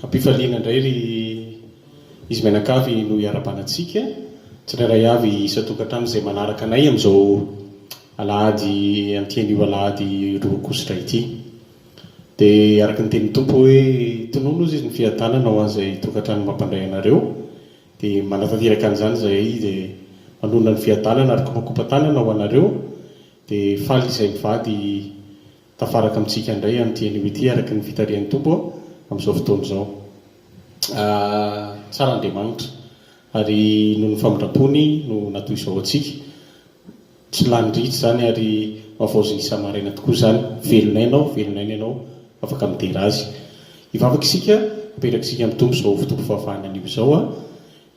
Hampifaliana indray ry izy menakavy no hiara-panatsika tsirairay avy isatokantrano izay manaraka anay amin'izao alahady antian'io alahady roakositra ity. Dia araka ny tenin'ny tompo hoe tonono izy ny fiadanana ho an'izay tokantrano mampandray anareo. Dia manatanteraka an'izany izay dia manonona ny fiadanana ary kopakopa-tanana ho anareo. Dia faly izay mivady tafaraka amintsika indray antian'io ity araka ny fitarian'ny tompo amin'izao fotoana izao. Tsara Andriamanitra ary noho ny famindrapony no natao izao atsika. Tsy lanydritra zany ary mavaozy ny isa-maraina tokoa zany. Velonay ianao afaka midera azy. Hivavaka isika, apetraka isika amin'ny tompo izao fotoam fahafahana an'io izao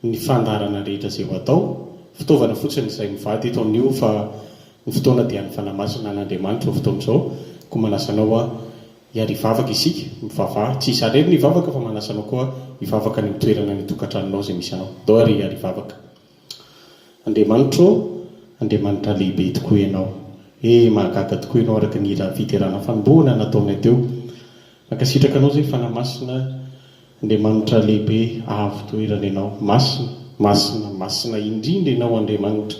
ny fandarana rehetra izay ho atao. Fitaovana fotsiny izay mivady eto amin'io fa ny fotoana dia ny fanamasina an'Andriamanitra fotoana izao. Koa manasanao hiary hivavaka isika, mivavaha. Tsy isarery ny hivavaka fa manasanao koa hivavaka ny toerana ny tokantranonao izay misy anao. Dao ary hiary hivavaka. Andriamanitra lehibe tokoa ianao. Mahagaga tokoa ianao araka ny fiterana fanombohana nataonay teo. Mankasitraka anao izay fanamasina Andriamanitra lehibe avo toerana ianao. Masina indrindra ianao Andriamanitra.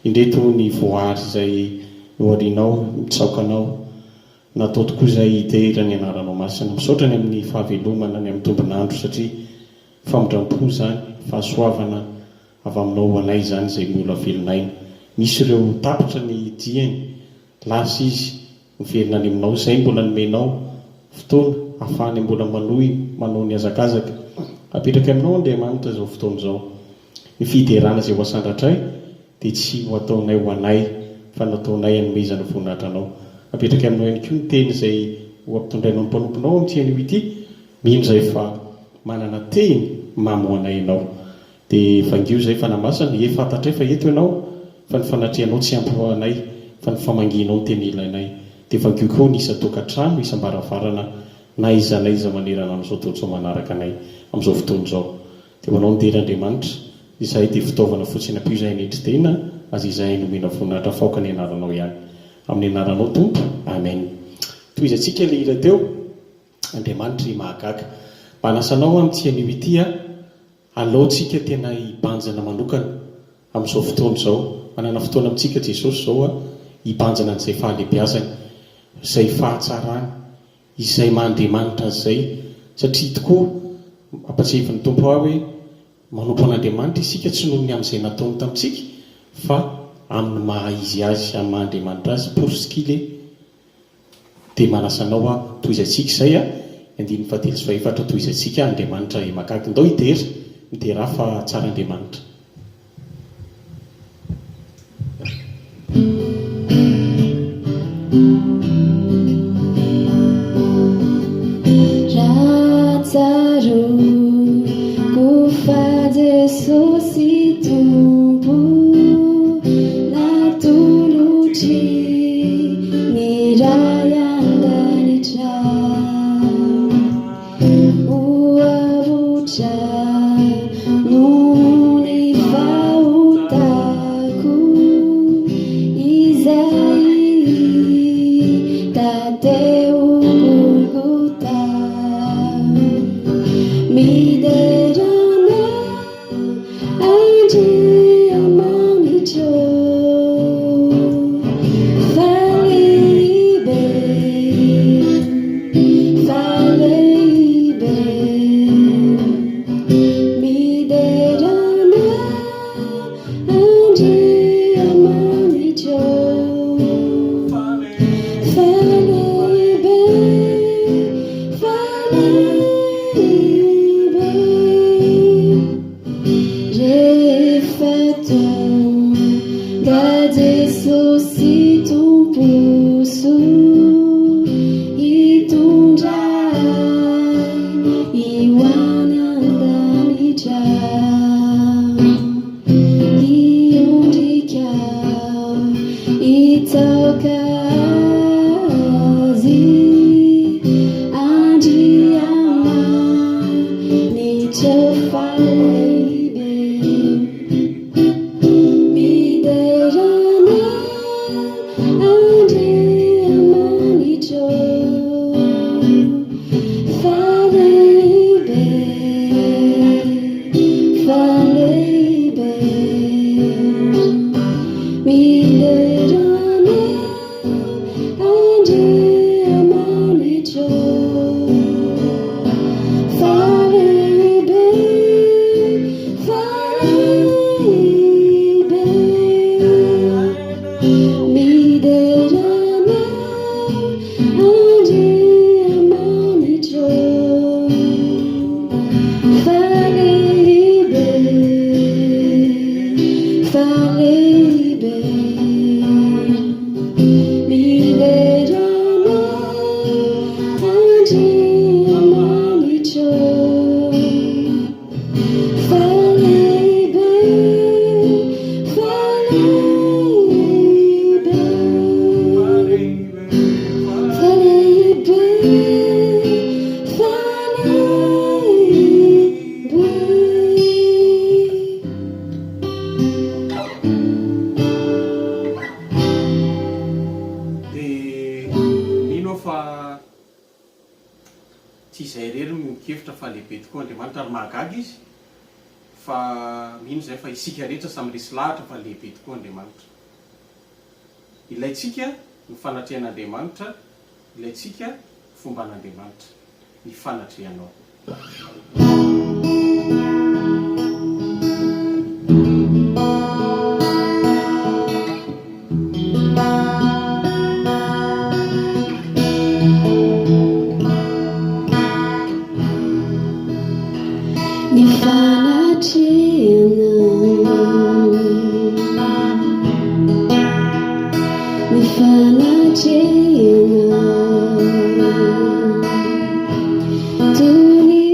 Indreto ny voary izay noharianao, mitsaoka anao. Natao tokoa izay hiteira ny anaranao masina. Misaotra ny amin'ny fahavelomana ny amin'ny tombonandro satria famindram-po zany, fahasoavana avy aminao anay zany izay mbola velonaina. Misy ireo tapitra ny diany, lasa izy miverina any aminao, izay mbola nomenao fotoana ahafahany mbola manao ny hazakazaka. Apetraka aminao Andriamanitra izao fotoana izao. Ny fiderana izay ho asandratray dia tsy ho ataonay ho anay fa nataonay hanomezana voninahitranao. Apetraka aminao ihany koa ny teny izay ho ampitondrainao ny mpanomponao amin'ity anio ity, mino izay fa manana teny mamoanay ianao. dia vangio zay fanamasana fantatra fa eto ianao fa ny fanatrehanao tsy ampy anay fa ny famanginao ny teny ilainay dia vangio koa ny isa tokantrano isam-baravarana na izanay iza manerana amin'izao tontolo manaraka anay amin'izao fotoana izao dia manao ny teryandriamanitra izay dia fitaovana fotsiny ampio izay nendritena azy izay nomena voninahitra faoka ny anaranao ihany amin'ny anaranao tompo amen. Toy izantsika le hira teo andriamanitra mahagaga mba nasanao amin'ity anio ity alohantsika tena hibanjana manokana amin'izao fotoana izao manana fotoana amintsika Jesosy izao hibanjana an'izay fahalehibiazany izay fahatsarany izay mahandriamanitra azay satria tokoa ampatsefiny tompo aho hoe manompo an'andriamanitra isika tsy noho ny amin'izay nataony tamintsika fa amin'ny maha izy azy amin'ny mahandriamanitra azy pour ce qu'il est dia manasanao toy izantsika izay andiny fahatelo sy fahaefatra toy izantsika andriamanitra mahagaga ndao hitery midera fa tsara andriamanitra. Isika rehetra samy resy lahatra fa lehibe tokoa Andriamanitra. Ilaitsika ny fanatrehan'Andriamanitra, ilaitsika fomban'Andriamanitra, ny fanatrehanao. Tuni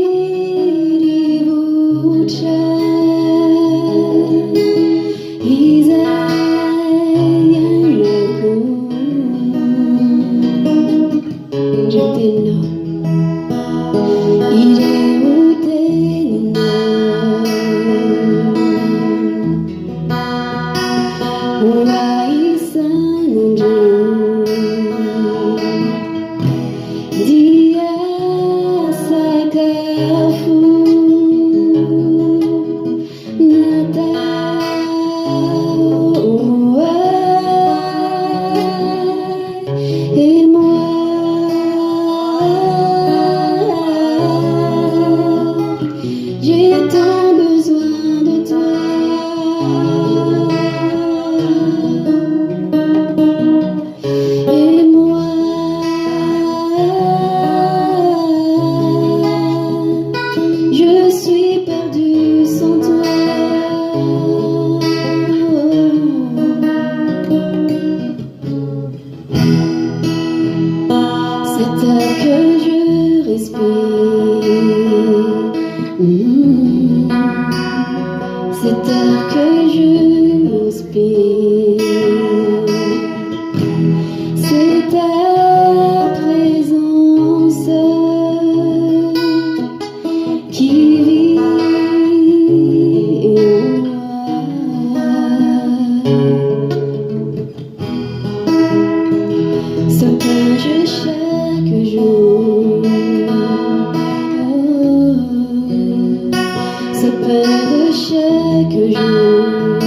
chaque jour.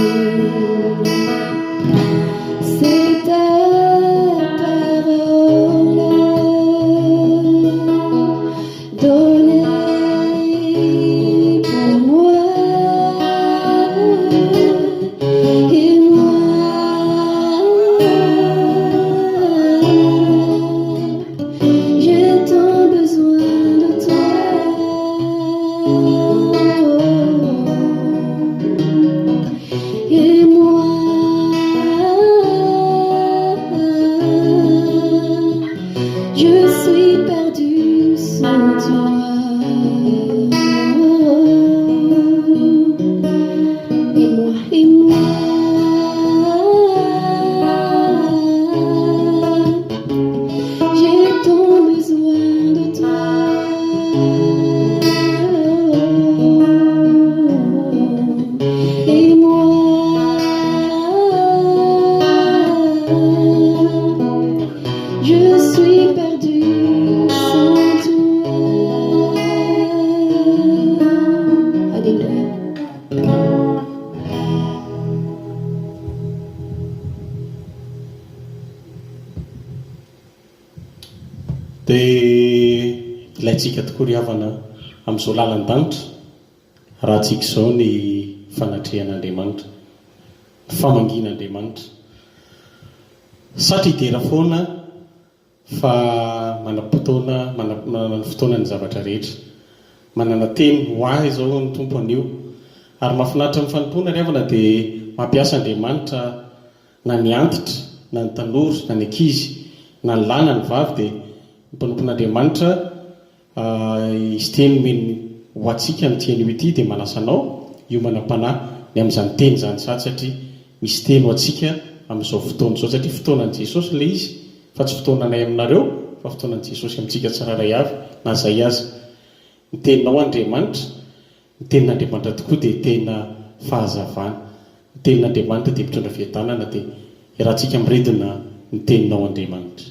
C'est ta parole donnée pour moi, et moi j'ai tant besoin de toi, et moi je suis perdue sans toi. Et moi, j'ai tant besoin de toi. Et moi, je suis perdue sans toi. Alléluia. dia ilayntsika tokoa ry havana amin'izao lalan-danitra raha tsika izao ny fanatrehan'Andriamanitra, famangin'Andriamanitra, satria dera foana fa manam-potoana manana fotoana ny zavatra rehetra, manana teny ho ahy izao ny tompo anio. Ary mahafinaritra amin'ny fanompoana ry havana dia mampiasa Andriamanitra na ny antitra na ny tanora na ny ankizy na ny lahy na ny vavy, dia ny mpanompon'Andriamanitra izy teny meny ho antsika amin'ity anio ity dia manasanao iomanam-panahy ny amin'izany teny izany sady, satria misy teny ho antsika amin'izao fotoana izao, satria fotoanan'i Jesosy ilay izy fa tsy fotoananay aminareo fa fotoanan'i Jesosy amintsika tsiraray avy na izay aza. Ny teninao Andriamanitra, ny tenin'Andriamanitra tokoa dia tena fahazavana, ny tenin'Andriamanitra dia mitondra fiadanana, dia iarahantsika miredina ny teninao Andriamanitra.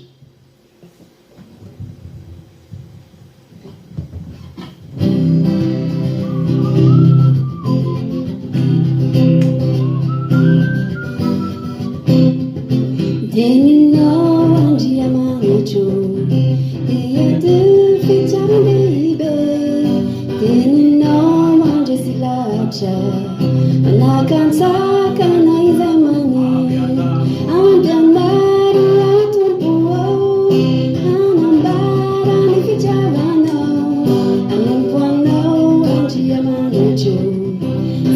Teninao Andriamanitra, iady fitiavan-dehibe. Teninao mandresy lahatra, manakantsakana izay maniry. Ampianaro ao tompo ao, hanambara ny fitiavanao. Hanompo anao Andriamanitra,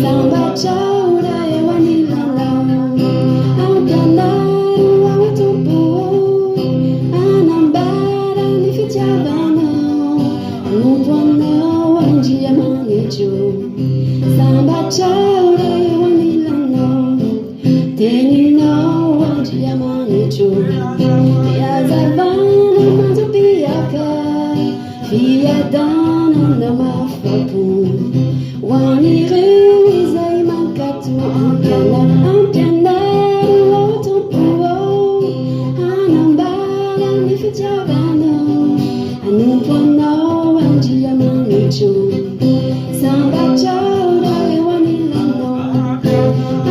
sambatrao raha eo anilanao. Ampianaro ao tompo ao, hanambara ny fitiavanao. Hanompo anao Andriamanitra, sambatrao raha eo anilanao. Teninao Andriamanitra, hazavana manjo-piaka, fiadanana mafapo ho an'ireo izay mankato. Ampianaro ao tompo ao, hanambara ny fitiavanao. Hanompo anao Andriamanitra, sambatrao raha eo anilanao.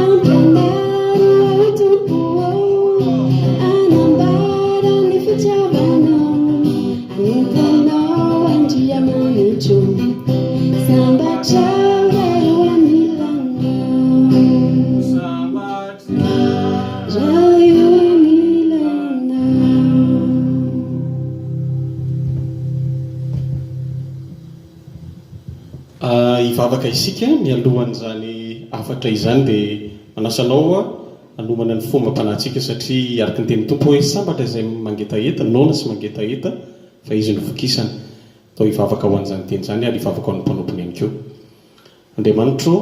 Ampianaro ao tompo ao, hanambara ny fitiavanao. Hanompo anao Andriamanitra, sambatrao raha eo anilanao. Raha eo anilanao. Hivavaka isika mialohan'izany afatra izany dia manasanao hanomana ny fomba-panahintsika, satria araka ny tenin'ny tompo hoe sambatra izay mangetaheta, naona sy mangetaheta fa izy no vokisana. Atao hivavaka ho an'izany teny izany ary hivavaka ho an'ny mpanompony ihany koa. Andriamanitra,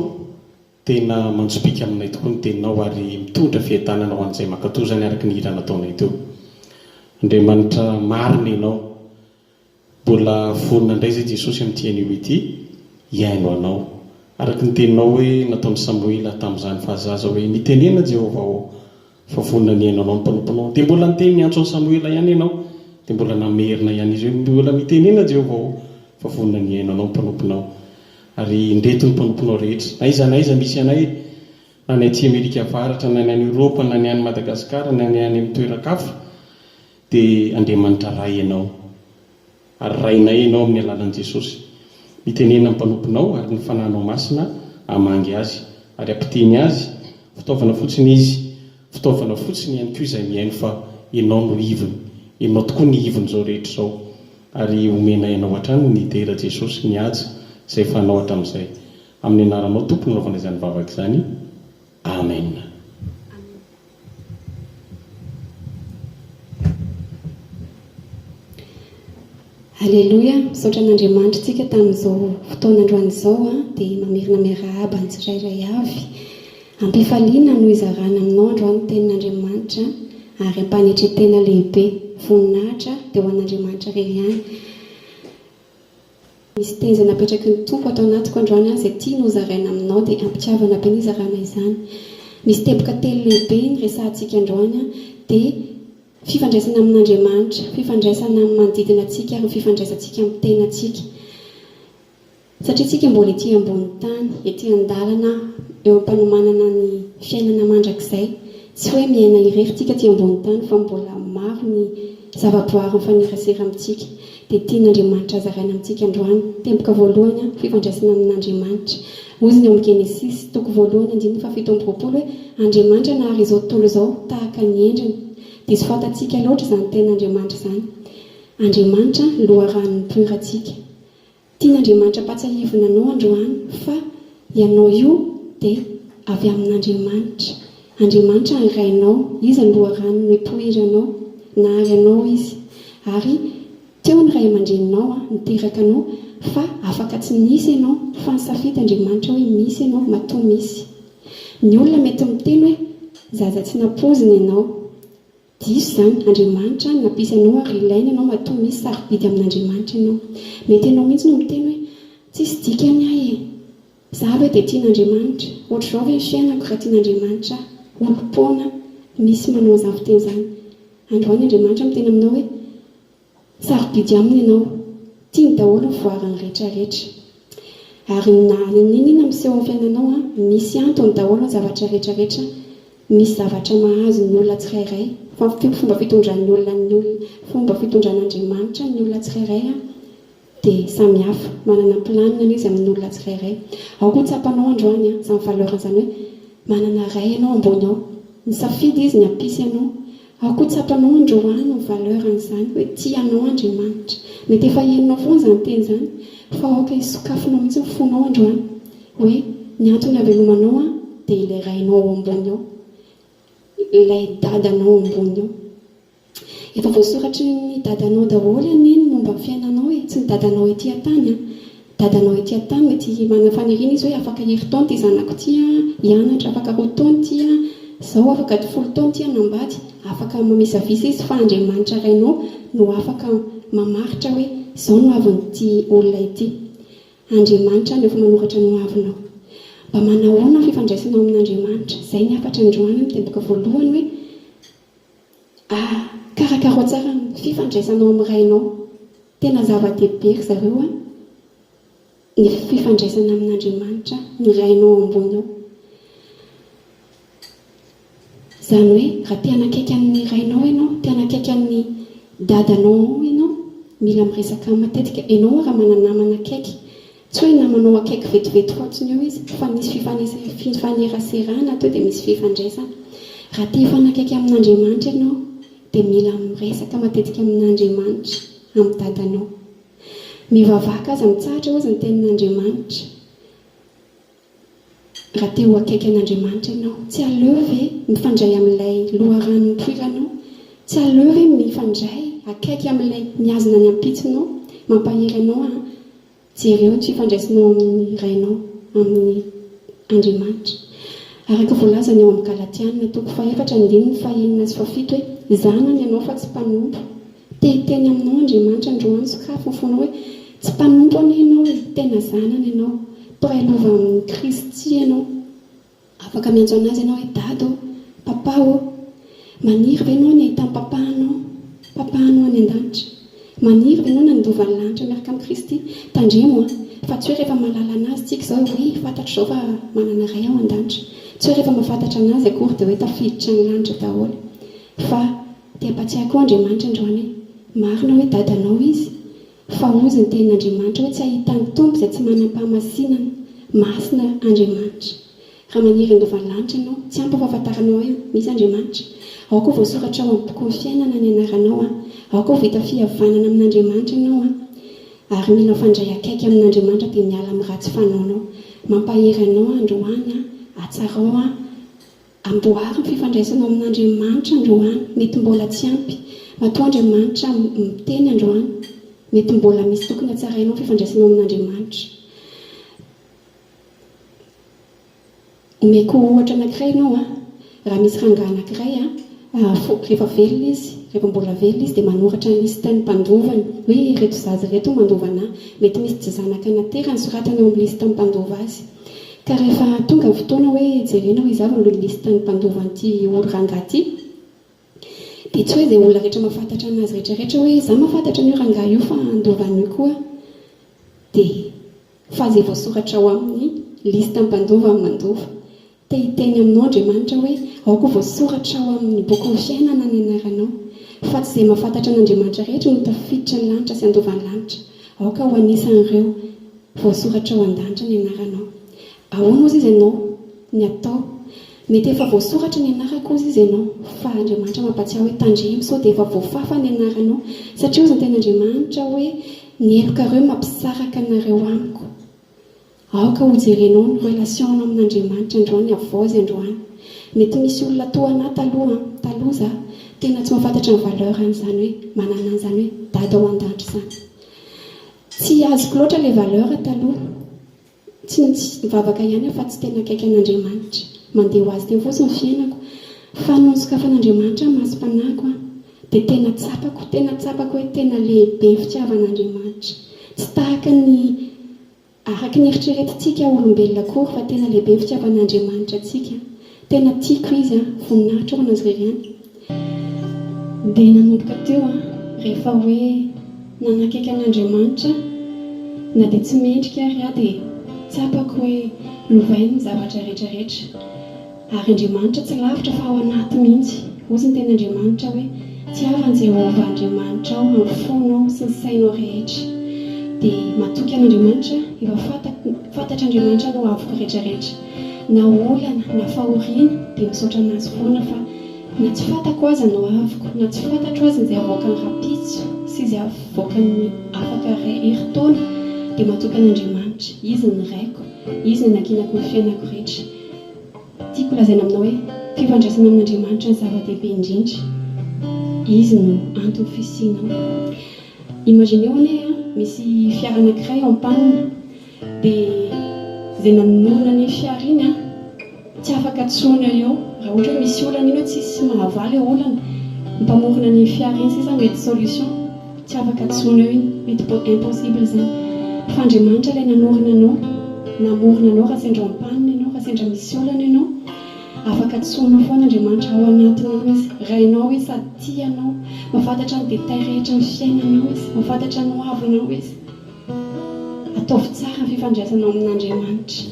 tena manjo-bika aminay tokoa ny teninao ary mitondra fiadanana ho an'izay mankatozany araka ny hira nataonay teo. Andriamanitra, marina ianao, mbola vonona indray izay Jesosy amin'ity anio ity hiaino anao, araka ny teninao hoe nataon'ny Samoela tamin'izany fahazaza hoe nitenena Jehovah ao fa vonona ny haino anao ny mpanomponao. Dia mbola niteny niantso an'i Samoela ihany ianao, dia mbola namerina ihany izy hoe mbola mitenena Jehovah ao fa vonona ny haino anao ny mpanomponao. ary indreto ny mpanomponao rehetra na iza misy anay na ny aty Amerika avaratra na ny any Eropa na ny any Madagasikara na ny any amin'ny toeran-kafa dia Andriamanitra ray ianao ary rainay ianao amin'ny alalan'i Jesosy. Mitenena ny mpanomponao ary ny fanahinao masina hamangy azy ary ampiteny azy fitaovana fotsiny izy, fitaovana fotsiny ihany koa izay mihaino fa ianao no ivony, ianao tokoa ny ivony izao rehetra izao ary omena ianao hatrany ny dera Jesosy mihaja izay fanao hatramin'izay. Amin'ny anaranao tompony naovana izany vavaka izany. Amen. Alleluia, misaotra an'Andriamanitra tsika tamin'izao fotoana androan'izao dia mamirina miarahaba ny tsirairay avy. Ampifaliana no izarana aminao androany tenin'Andriamanitra ary ampanetretena lehibe voninahitra dia ho an'Andriamanitra irery ihany. Misy tenzana apetraky ny tompo atao anatiko androany izay tia no zaraina aminao dia ampitiavana be ny zarana izany. Misy teboka telo lehibe ny resahantsika androany dia fifandraisana amin'Andriamanitra, fifandraisana amin'ny manodidina antsika ary fifandraisantsika amin'ny tenantsika. Satria tsika mbola ety ambony tany, ety an-dalana eo am-panomanana ny fiainana mandrakizay. Tsy hoe miaina irery tsika ety ambony tany fa mbola maro ny zavaboary mifanerasera amintsika. Dia tian'Andriamanitra zaraina amintsika androany. Teboka voalohany fifandraisana amin'Andriamanitra. Ozy ny amin'ny Genesis toko voalohany 17 hoe Andriamanitra nahary izao tontolo izao tahaka ny endriny. Dia sy fantatsika loatra izany ten'Andriamanitra izany. Andriamanitra loharan'ny porantsika. Tian'Andriamanitra patsahivina anao androany fa ianao io dia avy amin'Andriamanitra. Andriamanitra ny rainao, izy ny loharano no ipoiranao, nahary anao izy. Ary teo ny ray aman-dreninao niteraka anao fa afaka tsy misy ianao fa nisafidy Andriamanitra hoe misy ianao matoa misy. Ny olona mety miteny hoe zaza tsy nampoziny ianao. Diso izany, Andriamanitra nampisy anao ary ilaina ianao matoa misy sarobidy amin'Andriamanitra ianao. Mety ianao mihitsy no miteny hoe tsisy dikany ahy e. Zaho hoe dia tian'Andriamanitra. Ohatr'izao ve ny fiainako raha tian'Andriamanitra? Olom-poana misy manao an'izany fiteny izany. Androany Andriamanitra miteny aminao hoe sarobidy aminy ianao, tiany daholo ny voariny rehetrarehetra. Ary ninona miseho amin'ny fiainanao misy antony daholo ny zavatra rehetrarehetra. Misy zavatra mahazo ny olona tsirairay. Fomba fitondran'ny olona fomba fitondran'Andriamanitra ny olona tsirairay dia samihafa, manana planina izy amin'ny olona tsirairay. Ao koa tsapanao androany izany valeur izany hoe manana ray ianao ambony ao, nisafidy izy ny hampisy ianao. Ao koa tsapanao androany ny valeur an'izany hoe tianao Andriamanitra. Mety efa henonao foana izany teny izany fa aoka isokafinao mihitsy ny fonao androany hoe ny antony havelomanao dia ilay rainao ambony ao, ilay dadanao ambony ao. Efa voasoratra ny dadanao daholo aneny momba ny fiainanao tsy ny dadanao ety an-tany. Dadanao ety an-tany mety manana faniriana izy hoe afaka herintaona ty zanako ty hianatra, afaka 10 taona ty zao, afaka 10 taona ty hanambady, afaka mamisavisa izy fa Andriamanitra rainao no afaka mamaritra hoe zao no avin'ity olona ity. Andriamanitra no efa manoratra no avinao. Mba manahoana fifandraisanao amin'Andriamanitra? Zay ny afatra androany amin'ny teboka voalohany hoe karakaro tsara ny fifandraisanao amin'ny rainao. Tena zava-dehibe ry zareo ny fifandraisana amin'Andriamanitra, ny rainao ambony ao. Izany hoe raha te hanakaiky amin'ny rainao ianao, te hanakaiky amin'ny dadanao ianao, mila miresaka matetika. Ianao raha manana namana akaiky, tsy hoe namanao akaiky vetivety fotsiny eo izy fa misy fifaneraserana atao dia misy fifandraisana. Raha te hifanakaiky amin'Andriamanitra ianao dia mila miresaka matetika amin'Andriamanitra, amin'ny dadanao. Mivavaka aza mitsahatra ozy ny tenin'Andriamanitra. Raha te ho akaiky an'Andriamanitra ianao, tsy aleo ve mifandray amin'ilay loharano mipoiranao? Tsy aleo ve mifandray akaiky amin'ilay miazona ny ampitsinao, mampahery anao jereo ny fifandraisanao amin'ny rainao, amin'ny Andriamanitra. Araka voalazana eo amin'ny Galatiana toko 4:4-7 hoe zanany ianao fa tsy mpanompo. Teny aminao Andriamanitra androany sokafo fonao hoe tsy mpanompo anie ianao, tena zanany ianao, pailova amin'ny Kristy ianao. Afaka miantso anazy ianao hoe dado, papa maniry ve ianao ny ahitany papahanao any an-danitra? Maniry ve ianao na nidova ny lanitra miaraka amin'ny Kristy? Tandremo fa tsy hoe rehefa malala anazy tsika zao hoe fantatr' zao fa manana ray ao an-danitra, tsy hoe rehefa mahafantatra anazy akory dia hoe tafiditra ny lanitra daholo, fa dia ampatsiahako Andriamanitra androany marina hoe dadanao izy, fa ozy ny tenin'Andriamanitra hoe tsy ahitany tompo izay tsy manam-pahamasinana, masina Andriamanitra. Raha maniry andovan'ny lanitra ianao, tsy ampy fahafantaranao hoe misy Andriamanitra. Ao koa voasoratra ao amin'ny boky ny fiainana ny anaranao, ao koa vita fihavanana amin'Andriamanitra ianao, ary mila fandray akaiky amin'Andriamanitra dia miala amin'ny ratsy fanaonao. Mampahery anao androany, atsarao amboary ny fifandraisanao amin'Andriamanitra androany, mety mbola tsy ampy. Matoa Andriamanitra miteny androany, mety mbola misy tokony hatsarainao fifandraisanao amin'Andriamanitra. Omeko ohatra anankiray ianao, raha misy rangahy anankiray rehefa velona izy, rehefa mbola velona izy dia manoratra ny listan'ny mpandovany hoe reto zazy reto mandovana, mety misy tsy zanaka naterany soratany eo amin'ny listan'ny mpandova azy. Ka rehefa tonga ny fotoana hoe jerena hoe izavy ny listan'ny mpandovan'ity olo rangahy ity, dia tsy hoe izay olona rehetra mahafantatra anazy rehetrarehetra hoe za mahafantatra an'io rangahy io fa andovan'io koa, dia fa izay voasoratra ao amin'ny listan'ny mpandova amin'ny mandova. Te hiteny aminao Andriamanitra hoe ao koa voasoratra ao amin'ny boky ny fiainana ny anaranao, fa tsy izay mahafantatra an'Andriamanitra rehetra no tafiditra ny lanitra sy andovan'ny lanitra. Ao ka ho anisan'ireo voasoratra ao an-danitra ny anaranao. Ahoana ozy izy ianao ny atao? Mety efa voasoratra ny anarako ozy izy ianao, fa Andriamanitra mampatsiahy hoe tandremo sao dia efa voafafa ny anaranao, satria ozy ny ten'Andriamanitra hoe ny helokareo mampisaraka anareo amiko. Ao ka ho jerenao ny relationao amin'Andriamanitra androany, avozy androany. Mety misy olona toa anahy taloha za tena tsy mahafantatra ny valeur an'izany hoe manana an'izany hoe dada ao an-danitra izany. Tsy azoko loatra ilay valeur taloha, tsy mivavaka ihany fa tsy tena akaiky an'Andriamanitra. Mandeha ho azy teo fotsiny ny fiainako, fa noho ny sokafan'Andriamanitra masom-panahiko dia tena tsapako hoe tena lehibe ny fitiavan'Andriamanitra. Tsy tahaka ny araka ny eritreretintsika olombelona akory, fa tena lehibe ny fitiavan'Andriamanitra antsika. Tena tiako izy, voninahitra ho anazy reriany. Dia nanomboka teo rehefa hoe nanakaiky an'Andriamanitra, na dia tsy mendrika ary dia tsapako hoe lovainy ny zavatra rehetrarehetra. Ary Andriamanitra tsy lavitra fa ao anaty mihitsy. Ozy ny ten'Andriamanitra hoe tiavan'i Jehovah Andriamanitra ao amin'ny fonao sy ny sainao rehetra. Dia matoky an'Andriamanitra, efa fantatr'Andriamanitra no avoko rehetrarehetra. Na olana, na fahoriana dia misaotra anazy foana, fa na tsy fantako azy no avoko, na tsy fantatro azy izay avoaka ny rapitso sy izay avoaka ny afaka herintaona, dia matoky an'Andriamanitra. Izy ny raiko, izy ny nakinako ny fiainako rehetra. Tiako lazaina aminao hoe fifandraisana amin'Andriamanitra ny zava-dehibe indrindra. Izy no antony fisianao. Imagineo ane misy fiara anankiray ao am-panina, dia izay nanorina ny fiara iny tsy afaka tsoina eo. Raha ohatra hoe misy olana iny hoe tsisy mahavaly eo olana, mpamorona ny fiara iny sisa mety solution, tsy afaka tsoina eo iny, mety impossible zany. Fa Andriamanitra ilay namorona anao raha sendra am-panina ianao, raha sendra misy olana ianao, afaka tsoinao foana Andriamanitra ao anatinao izy. Rainao izy sady tianao, mahafantatra ny détail rehetra ny fiainanao izy, mahafantatra ny hoavinao izy. Ataovy tsara ny fifandraisanao amin'Andriamanitra,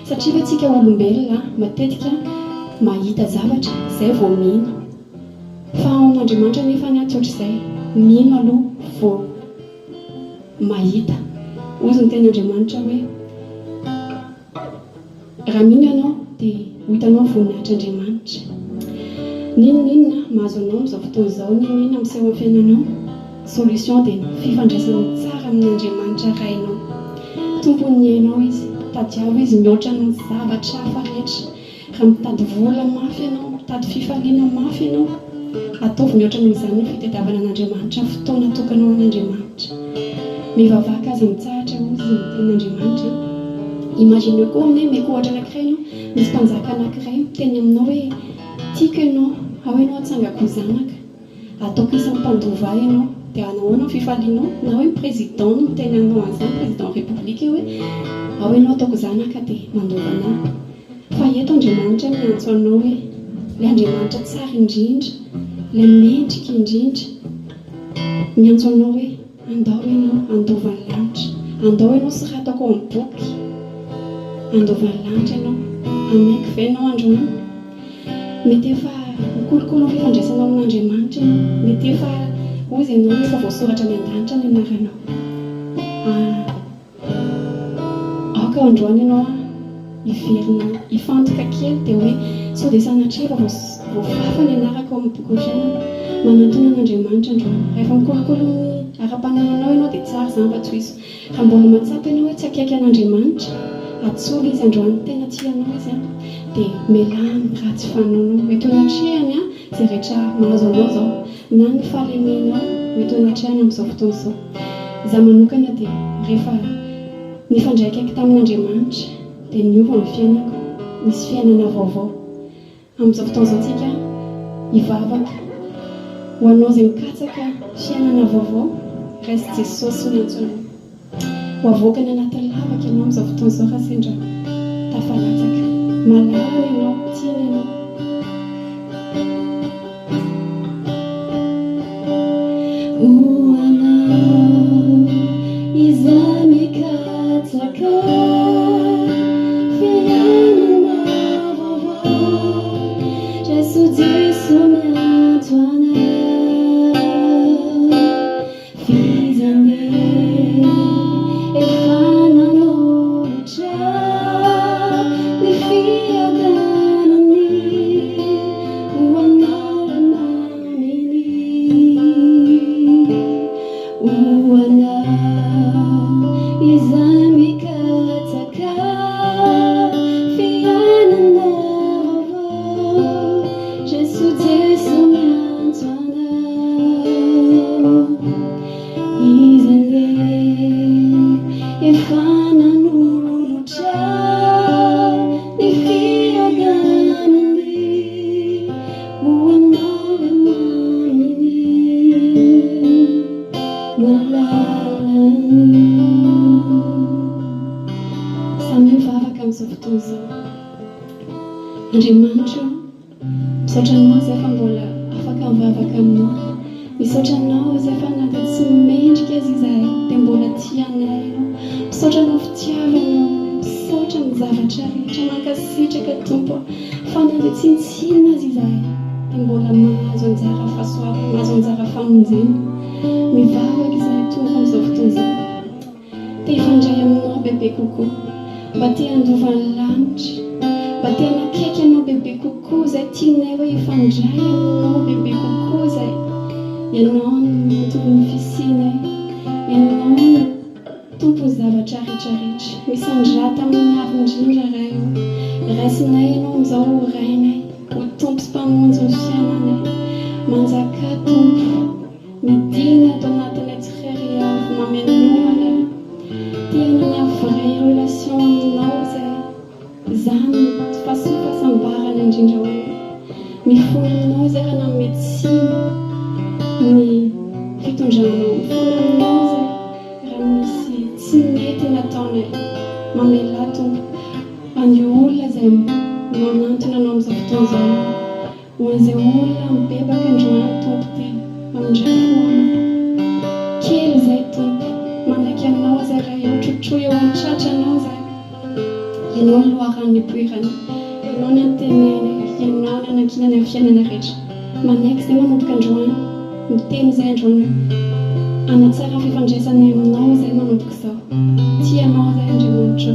satria antsika olombelona matetika mahita zavatra izay vao mino, fa ao amin'Andriamanitra nefa ny tsy ohatr'izay, mino aloha vao mahita. Ozy ny ten'Andriamanitra hoe raha mino ianao dia ho hitanao voninahitr'Andriamanitra. Ninona mahazo anao amin'izao fotoana izao, ninona miseho amin'ny fiainanao, solution dia fifandraisana tsara amin'Andriamanitra rainao. Tompony ianao izy, tadiavo izy mihoatra ny zavatra hafa rehetra. Raha mitady vola mafy ianao, mitady fifaliana mafy ianao, ataovy mihoatra noho izany ny fitadiavana an'Andriamanitra, fotoana tokanao an'Andriamanitra. Mivavaka aza mitsahatra ozy ny ten'Andriamanitra. Imagineo koa aminay meko ohatra anankiray ianao, misy mpanjaka anankiray miteny aminao hoe tiako ianao, ao ianao atsangako zanaka, ataoko isan'ny mpandova ianao, dia anahoana fifalianao, na hoe président no miteny anao an'izany, président république hoe ao ianao ataoko zanaka dia mandova anahy. Fa eto Andriamanitra miantso anao hoe ilay Andriamanitra tsara indrindra, ilay mendrika indrindra, miantso anao hoe andao ianao andova ny lanitra, andao ianao sy raha ataoko amin'ny boky andova lanitra ianao amaiky ve ianao androany mety efa mikolokolo ny fifandraisanao amin'Andriamanitra mety efa ozy ianao efa voasoratra ny an-danitra ny anaranao aoka androany ianao iverina ifantoka kely dia hoe sao dia sanatria efa voafafa ny anarako amin'ny boky fiainana manantona an'Andriamanitra androany rehefa mikolokolo ny ara-panananao ianao dia tsara izany mba toiso raha mbola matsapa ianao hoe tsy akaiky an'Andriamanitra atsoly izy androany tena tianao izy dia melamy raha tsy fanaonao mety anatriany izay rehetra mahazo anao zao na ny fahalemenao mety anatriany amin'izao fotoana izao za manokana dia rehefa nifandray akaiky tamin'Andriamanitra dia niova ny fiainako misy fiainana vaovao amin'izao fotoana izao tsika hivavaka ho anao izay mikatsaka fiainana vaovao resy Jesosy ny antsoina ho avoaka ny anaty lavaka ianao amin'izao fotoana izao raha sendra tafalatsaka malala ianao tiana ianao ho anao izaho mikatsaka fiainana vaovao Jesosy miantso anao fizane efa nanolotra ny fiadanany ho anao maminy ho anao izaho mikatsaka fiainana vaovao Jesosy miantso anao izany efa nanolotra ny fiadanany ho anao maminy malalany samy mivavaka amin'izao fotoana izao Andriamanitra misaotra anao izay efa mbola afaka mivavaka aminao misaotra anao izay efa nady tsy mendrika azy izahay dia mbola tianay ianao misaotra anao fitiavanao misaotra ny zavatra rehetra mankasitraka tompo fa nady tsy nitsinona azy izahay dia mbola mahazo anjara fahasoavana mahazo anjara famonjena mivavaka izahay tompo amin'izao fotoana izao dia ifandray aminao bebe kokoa mba tia andova ny lanitra mba tia nakaiky ianao bebe kokoa izay tianay hoe ifandray aminao bebe kokoa izay ianao no tompony fisinay ianao no tompo zavatra rehetrarehetra misandrata amin'ny avindrindra raha io raisinay ianao amin'izao orainay ho tompo sy mpamonjy ny fiainanay manjaka tompo midina ato anatinay tsirery avy mamenoanay tiana ny avray relation aminao izay zany fahasambarana indrindra ho mifono aminao izay raha na médecine ny fitondranao mifono aminao izay raha misy tsy mety nataonay mamela tompo an'io olona izay manantona anao amin'izao fotoana izao ho an'izay olona mibebaka androany tompo dia amindray foana kely izay tompo manaiky aminao izay raha eo trotro eo mitratra anao izay ianao ny loharan'ny poirana ianao ny antenenay ianao ny anankinany amin'ny fiainana rehetra manaiky izay manomboka androany miteny izay androany anatsara fifandraisanay aminao izay manomboka izao tianao izay Andriamanitra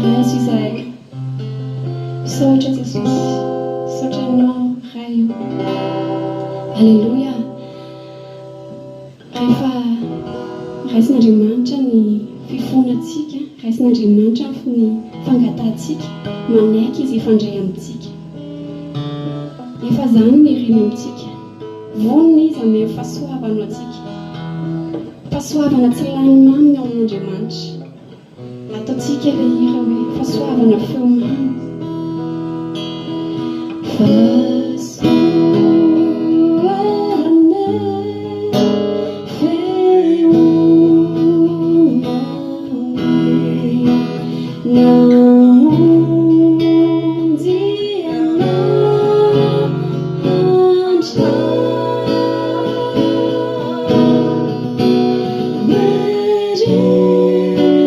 raiso izahay misaotra Jesosy misaotra anao raha io alleluia rehefa raisin'Andriamanitra ny fifonatsika raisin'Andriamanitra ny fangatatsika manaiky izy ifandray amintsika efa zany miriny amintsika vonona izy amin'ny fahasoavana atsika fahasoavana tsy lany mamy ao amin'Andriamanitra ataontsika ilay hira hoe fahasoavana feo mamy Virgin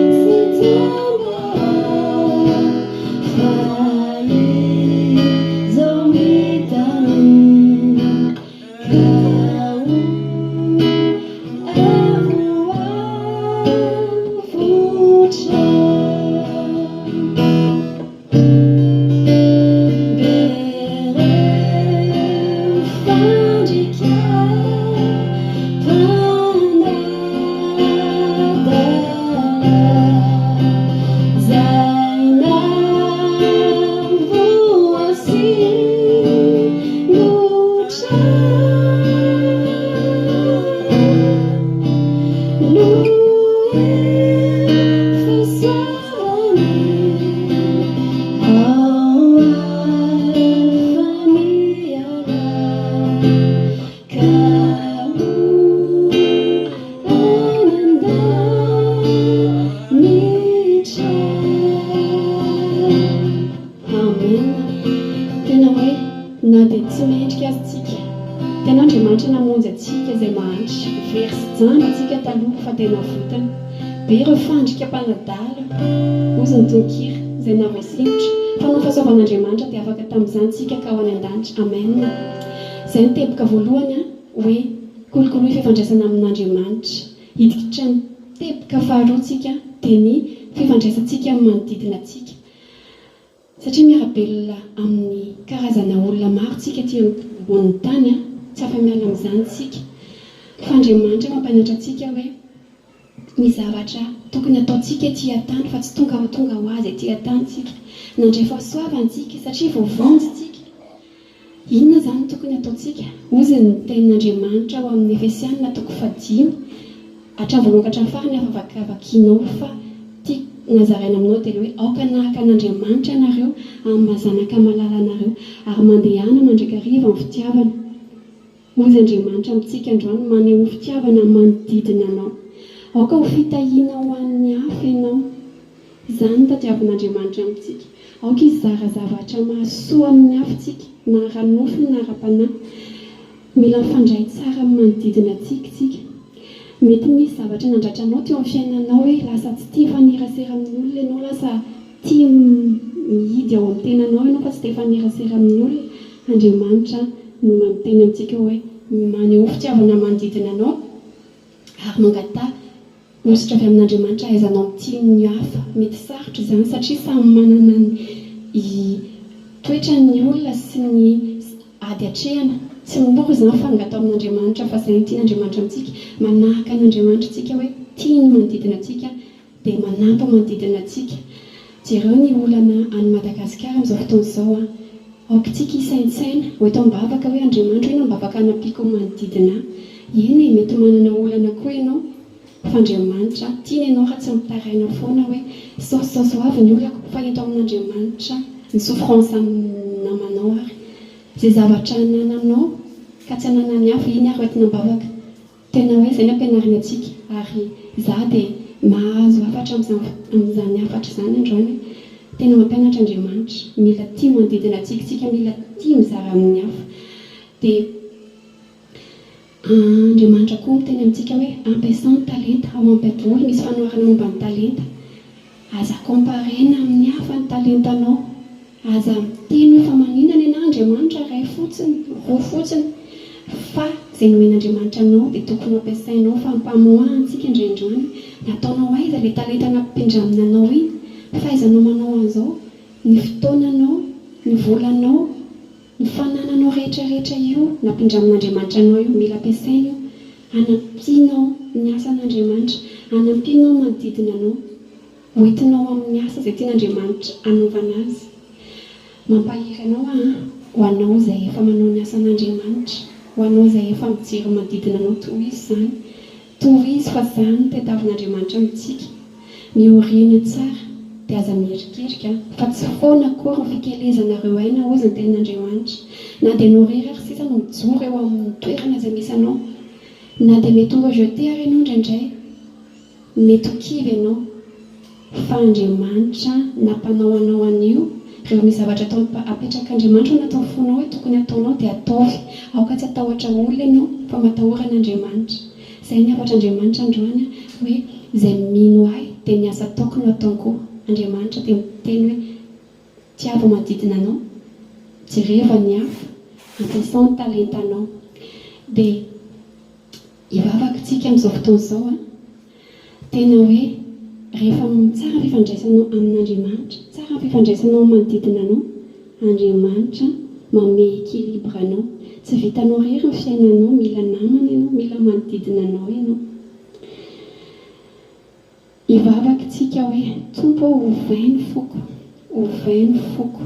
tena hoe na dia tsy mendrika azitsika tena Andriamanitra namonjy atsika izay mahantra very sy jamba atsika taloha fa tena votana be ireo fandrika mpanadala ozy ny tonkira izay navoasingotra fa no fahasoavan'Andriamanitra dia afaka tamin'izany tsika ka ho any an-danitra amen. Izay ny teboka voalohany hoe kolokoloha fifandraisana amin'Andriamanitra. Hidikitra ny teboka faharoa tsika dia ny fifandraisantsika amin'ny manodidina atsika satria miarabelona amin'ny karazana olona maro tsika aty ambonin'ny tany tsy afa miala amin'izany tsika fa Andriamanitra mampanatra atsika hoe ny zavatra tokony ataontsika ety an-tany fa tsy tonga ho azy ety an-tany tsika nandray fahasoavantsika satria voavonjytsika inona izany tokony ataontsika ozy ny tenin'Andriamanitra ao amin'ny Efesianina 5 hatramin'ny voalohany ka hatramin'ny farany afavakavakinao fa tia nazaraina aminao dia hoe aoka nahaka an'Andriamanitra ianareo amin'ny mazanaka malala anareo ary mandehana mandraika hariva amin'ny fitiavana. Ozy Andriamanitra amintsika androany maneho fitiavana manodidina anao. Aoka ho fitahiana ho an'ny hafa ianao. Izany ny tadiavan'Andriamanitra amintsika. Aoka hizara zavatra mahasoa amin'ny hafantsika na ara-nofiny na ara-panahy. Mila mifandray tsara amin'ny manodidina tsika. Mety misy zavatra nandratranao teo amin'ny fiainanao hoe lasa tsy tia fanerasera amin'ny olona ianao, lasa tia mihidy ao amin'ny tenanao ianao fa tsy tia fanerasera amin'ny olona. Andriamanitra no mamiteny amintsika hoe maneho fitiavana manodidina anao ary mangatà ositra avy amin'Andriamanitra ahaizanao mitia ny hafa. Mety sarotra izany satria samy manana ny toetran'ny olona sy ny ady hatrehana. Tsy mora izany fa ngatao amin'Andriamanitra fa izay tian'Andriamanitra amintsika manahaka an'Andriamanitra tsika hoe tia ny manodidina atsika dia manampy manodidina atsika. Jereo ny olana any Madagasikara amin'izao fotoana izao aokantsika hisaintsaina ho eto ambavaka hoe Andriamanitra hoe nambavaka anapiko manodidina. Eny mety manana olana koa ianao fa Andriamanitra tiany ianao raha tsy mitaraina foana hoe saosy avy ny olako fa eto amin'Andriamanitra ny souffrance namanao ary izay zavatra nananao ka tsy ananany hafa iny ary hoentina ambavaka. Tena hoe izay ny ampianarina atsika ary za dia mahazo hafatra amin'izany hafatra izany androany. Tena mampianatra Andriamanitra mila tia manodidina atsika mila tia mizara amin'ny hafa. Dia Andriamanitra koa miteny amintsika hoe ampiasao ny talenta ao am-baiboly misy fanoharana momba ny talenta. Aza komparena amin'ny hafa ny talentanao. Aza miteny hoe fa maninona ny Andriamanitra iray fotsiny, roa fotsiny fa izay nomen'Andriamanitra anao dia tokony ampiasainao fa hampamoahantsika indraindroany. Nataonao aiza ilay talenta nampindramina anao iny, fahaizanao manao an'izao, ny fotoananao, ny volanao, ny fanananao rehetrarehetra io nampindramin'Andriamanitra anao io mila ampiasaina io. Hanampianao ny asan'Andriamanitra, hanampianao manodidina anao, hoentinao amin'ny asa izay tian'Andriamanitra anaovana azy. Mampahiry anao ho anao izay efa manao ny asan'Andriamanitra, ho anao izay efa mijery manodidina anao toy izy izany. Toy izy fa izany ny tadiavan'Andriamanitra amintsika. Miorina tsara dia aza mierikerika fa tsy foana akory ny fikelezanareo aina ozy ny tenin'Andriamanitra. Na dia norery ary sisa no mijoro eo amin'ny toerana izay misy anao, na dia mety ho rejeté ary ianao indraindray, mety ho kivy ianao fa Andriamanitra nampanao anao an'io. Rehefa misy zavatra atao apetrak'Andriamanitra natao fonao hoe tokony ataonao dia ataovy. Aoka tsy atahotra olona ianao fa matahoran'Andriamanitra. Izay ny hafatra Andriamanitra androany hoe izay mino ahy dia ny asa ataoko no ataoko. Andriamanitra dia miteny hoe tiava manodidina anao, jereva ny hafa, ampiasao ny talentanao. Dia hivavaka tsika amin'izao fotoana izao tena hoe rehefa tsara fifandraisanao amin'Andriamanitra, tsara fifandraisanao manodidina anao, Andriamanitra manome équilibre anao. Tsy vitanao rery ny fiainanao, mila namana ianao, mila manodidina anao ianao. Hivavaka tsika hoe Tompo ovainy foko, ovainy foko.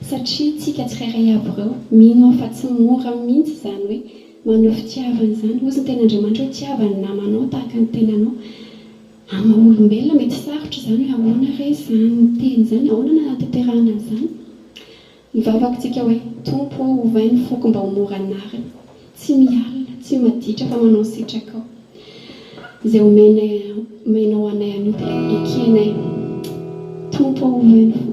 Satria tsika tsirairay avy ireo mino fa tsy mora mihitsy izany hoe maneho fitiavana izany. Ozy ny ten'Andriamanitra hoe tiavany namanao tahaka ny tenanao. Amin'ny olombelona mety sarotra izany hoe ahoana re izany miteny izany, ahoana nanatanterahana izany. Hivavaka tsika hoe Tompo ovainy foko mba ho mora anarina, tsy mialina, tsy maditra fa manao sitraka ao. Izay omenao anay anio dia ekenay Tompo ovainy foko.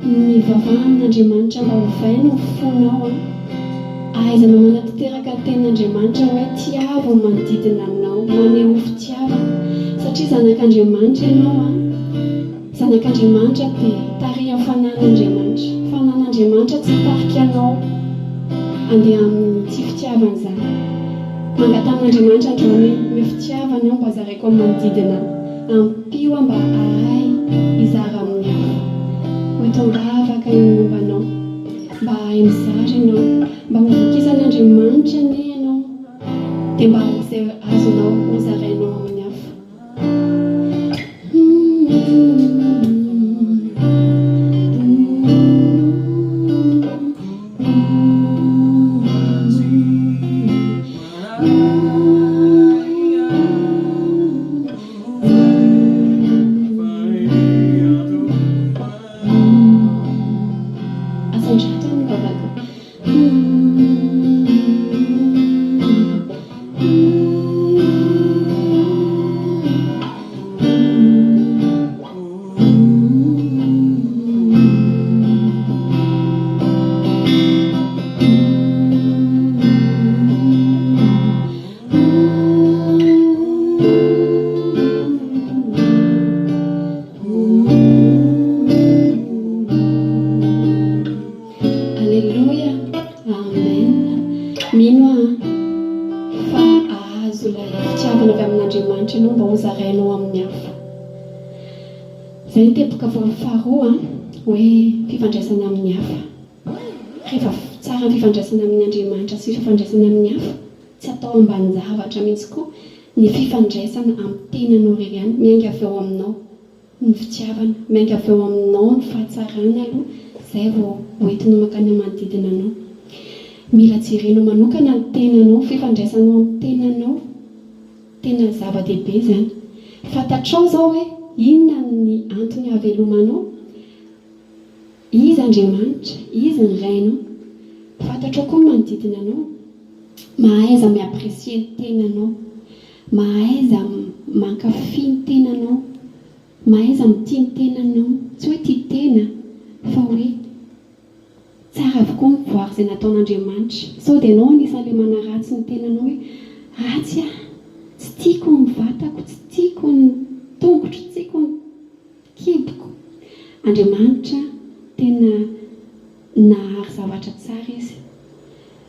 Mivavahan'Andriamanitra mba hovaina ny fonao ahaizana manatiteraka ten'Andriamanitra hoe tiavo manodidina anao, maneho fitiavana satria zanak'Andriamanitra ianao zanak'Andriamanitra dia tariha fanan'Andriamanitra. Fanan'Andriamanitra tsy tarika anao andeha amin'ny tsy fitiavana zany. Mangatan'Andriamanitra androany hoe fitiavana aho mba zaraiko manodidina ampio mba ahay izara amin'ny hafa hoe tonga afaka mombanao mba ahay mizara ianao mba hovokizan'Andriamanitra ne ianao dia mba izay azonao hozarainao amin'ny hafa. Zay ny teboka faharoa hoe fifandraisana amin'ny hafa. Rehefa tsara ny fifandraisana amin'ny Andriamanitra sy fifandraisana amin'ny hafa, tsy atao ambanin-javatra mihitsy koa ny fifandraisana amin'ny tenanao irery ihany, miainga avy eo aminao ny fitiavana, miainga avy eo aminao ny fahatsarana aloha, zay vao hoentinao makany manodidina anao. Mila jerenao manokana ny tenanao, fifandraisanao amin'ny tenanao, tena zava-dehibe zany. Fantatrao zao hoe inona ny antony havelomanao, izy Andriamanitra, izy ny rainao. Fantatrao koa manodidina anao, mahaiza miapresie ny tenanao, mahaiza mankafy ny tenanao, mahaiza mitia ny tenanao, tsy hoe tia tena fa hoe tsara avokoa mivoary izay nataon'Andriamanitra. Sao dia anao anisan'ilay manaratsy ny tenanao hoe ratsy tsy tiako ny vatako, tsy tiako ny tongotro, tsy tiako ny kiboko. Andriamanitra tena nahary zavatra tsara izy.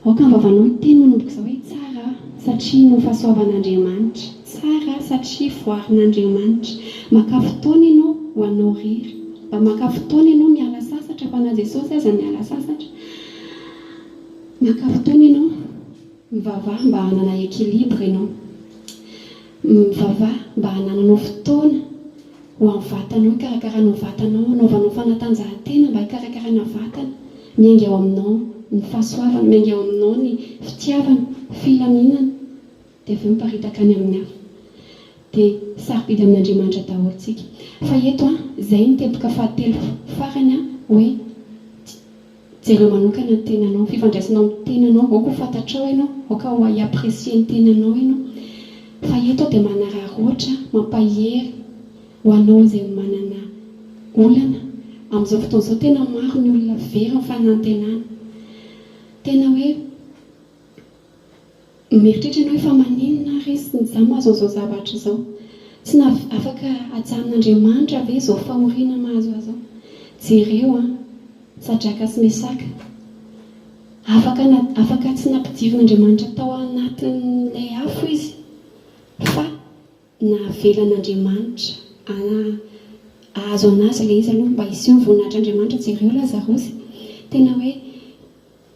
Aoka mvavanao teny manomboka izao hoe tsara satria no fahasoavan'Andriamanitra, tsara satria voarin'Andriamanitra. Maka fotoana ianao ho anao rery, mba maka fotoana ianao miala sasatra fa na Jesosy aza miala sasatra. Maka fotoana ianao mivavaha mba hanana ekilibra ianao, mivavaha mba hanananao fotoana ho amin'ny vatanao, hikarakarana vatanao, anaovanao fanatanjahantena mba hikarakarana vatana, miainga eo aminao ny fahasoavana, miainga eo aminao ny fitiavana, filaminana, dia avy eo miparitaka any amin'ny hafa. Dia sarobidy amin'Andriamanitra daholo tsika. Fa eto izay ny teboka fahatelo farany hoe jereo manokana ny tenanao, fifandraisanao amin'ny tenanao, aoka ho fantatrao ianao, aoka ho hiapresie ny tenanao ianao. Fa eto dia manararoatra, mampahery ho anao izay manana olana. Amin'izao fotoana izao tena maro ny olona very amin'ny fanantenana. Tena hoe mieritreritra ianao efa maninona ry sy nizaho mahazo an'izao zavatra izao. Tsy afaka hajanon'Andriamanitra ve izao fahoriana mahazo azo? Jereo Sadraka sy Mesaka. Afaka tsy nampidirin'Andriamanitra tao anatin'ilay afo izy, fa navelan'Andriamanitra ahazo anazy ilay izy aloha mba hisy voninahitr'Andriamanitra. Jereo Lazarosy tena hoe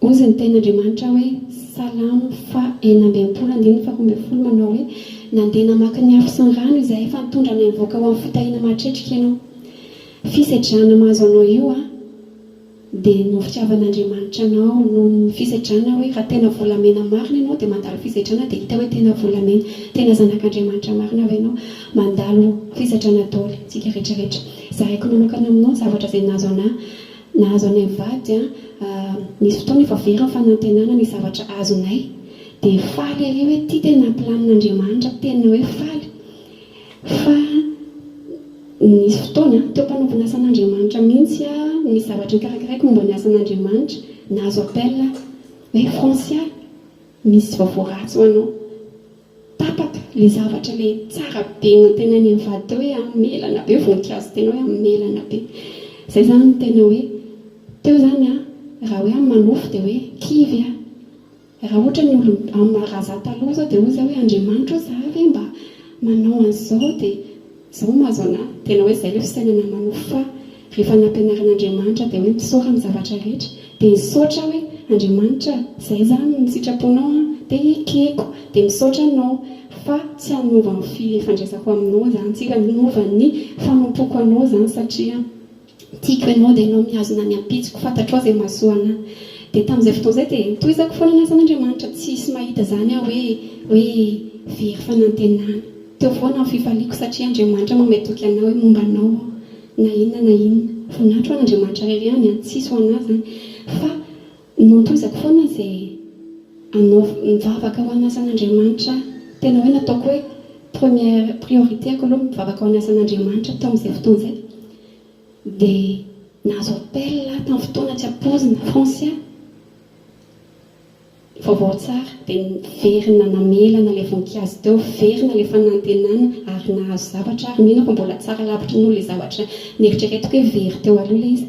ozy ny tenin'Andriamanitra hoe Salamo 4:12 manao hoe nandeha namaky ny afo sy ny rano izay efa nitondra ny mivoaka ho amin'ny fitahiana matretrika ianao. Fisedrana mahazo anao io dia no fitiavan'Andriamanitra anao no fisedrana hoe raha tena volamena marina ianao dia mandalo fisedrana dia hita hoe tena volamena, tena zanak'Andriamanitra marina avy ianao mandalo fisedrana daholo tsika rehetrarehetra. Zareko manokana aminao zavatra izay nahazo anay mivady nisy fotoana efa very ny fanantenana ny zavatra azonay dia faly ery hoe ty tena planin'Andriamanitra, tena hoe faly. Fa nisy fotoana teo mpanaovana asan'Andriamanitra mihitsy ny zavatra nikarakaraiko momba ny asan'Andriamanitra nahazo appel hoe Francia misy vaovao ratsy ho anao, tapaka le zavatra le tsara be no tena ny mivady teo hoe amelana be voninkazo tena hoe amelana be. Zay zany tena hoe teo zany raha hoe manofo dia hoe kivy raha ohatra ny olo raha za taloha zao dia ozy hoe Andriamanitra za ve mba manao an'izao dia zao mahazo anahy, tena hoe zay le fisainana manofo. Fa rehefa nampianaran'Andriamanitra dia hoe misaora amin'ny zavatra rehetra dia misaotra hoe Andriamanitra zay zany ny sitraponao dia ekeko dia misaotra anao, fa tsy hanova ny fifandraisako aminao zany, tsy hanova ny fanompoko anao zany satria tiako ianao dia ianao mihazona ny ampitsiko, fantatrao izay mahasoa anahy. Dia tamin'izay fotoana izay dia tohizako foana ny asan'Andriamanitra, tsisy mahita zany aho hoe very fanantenana. Teo foana ny fifaliako satria Andriamanitra mametoky anao hoe momba anao na inona voninahitro an'Andriamanitra rery any tsisy ho anahy zany. Fa notohizako foana izay anao mivavaka ho an'ny asan'Andriamanitra, tena hoe nataoko hoe première priorité-ko aloha mivavaka ho an'ny asan'Andriamanitra tamin'izay fotoana izay. Dia nahazo appel tamin'ny fotoana tsy ampozina Francia vaovao tsara dia verina namelana ilay voninkazo teo, verina ilay fanantenana ary nahazo zavatra ary mino fa mbola tsara lavitra noho ilay zavatra nieritreretiko hoe very teo aloha ilay izy.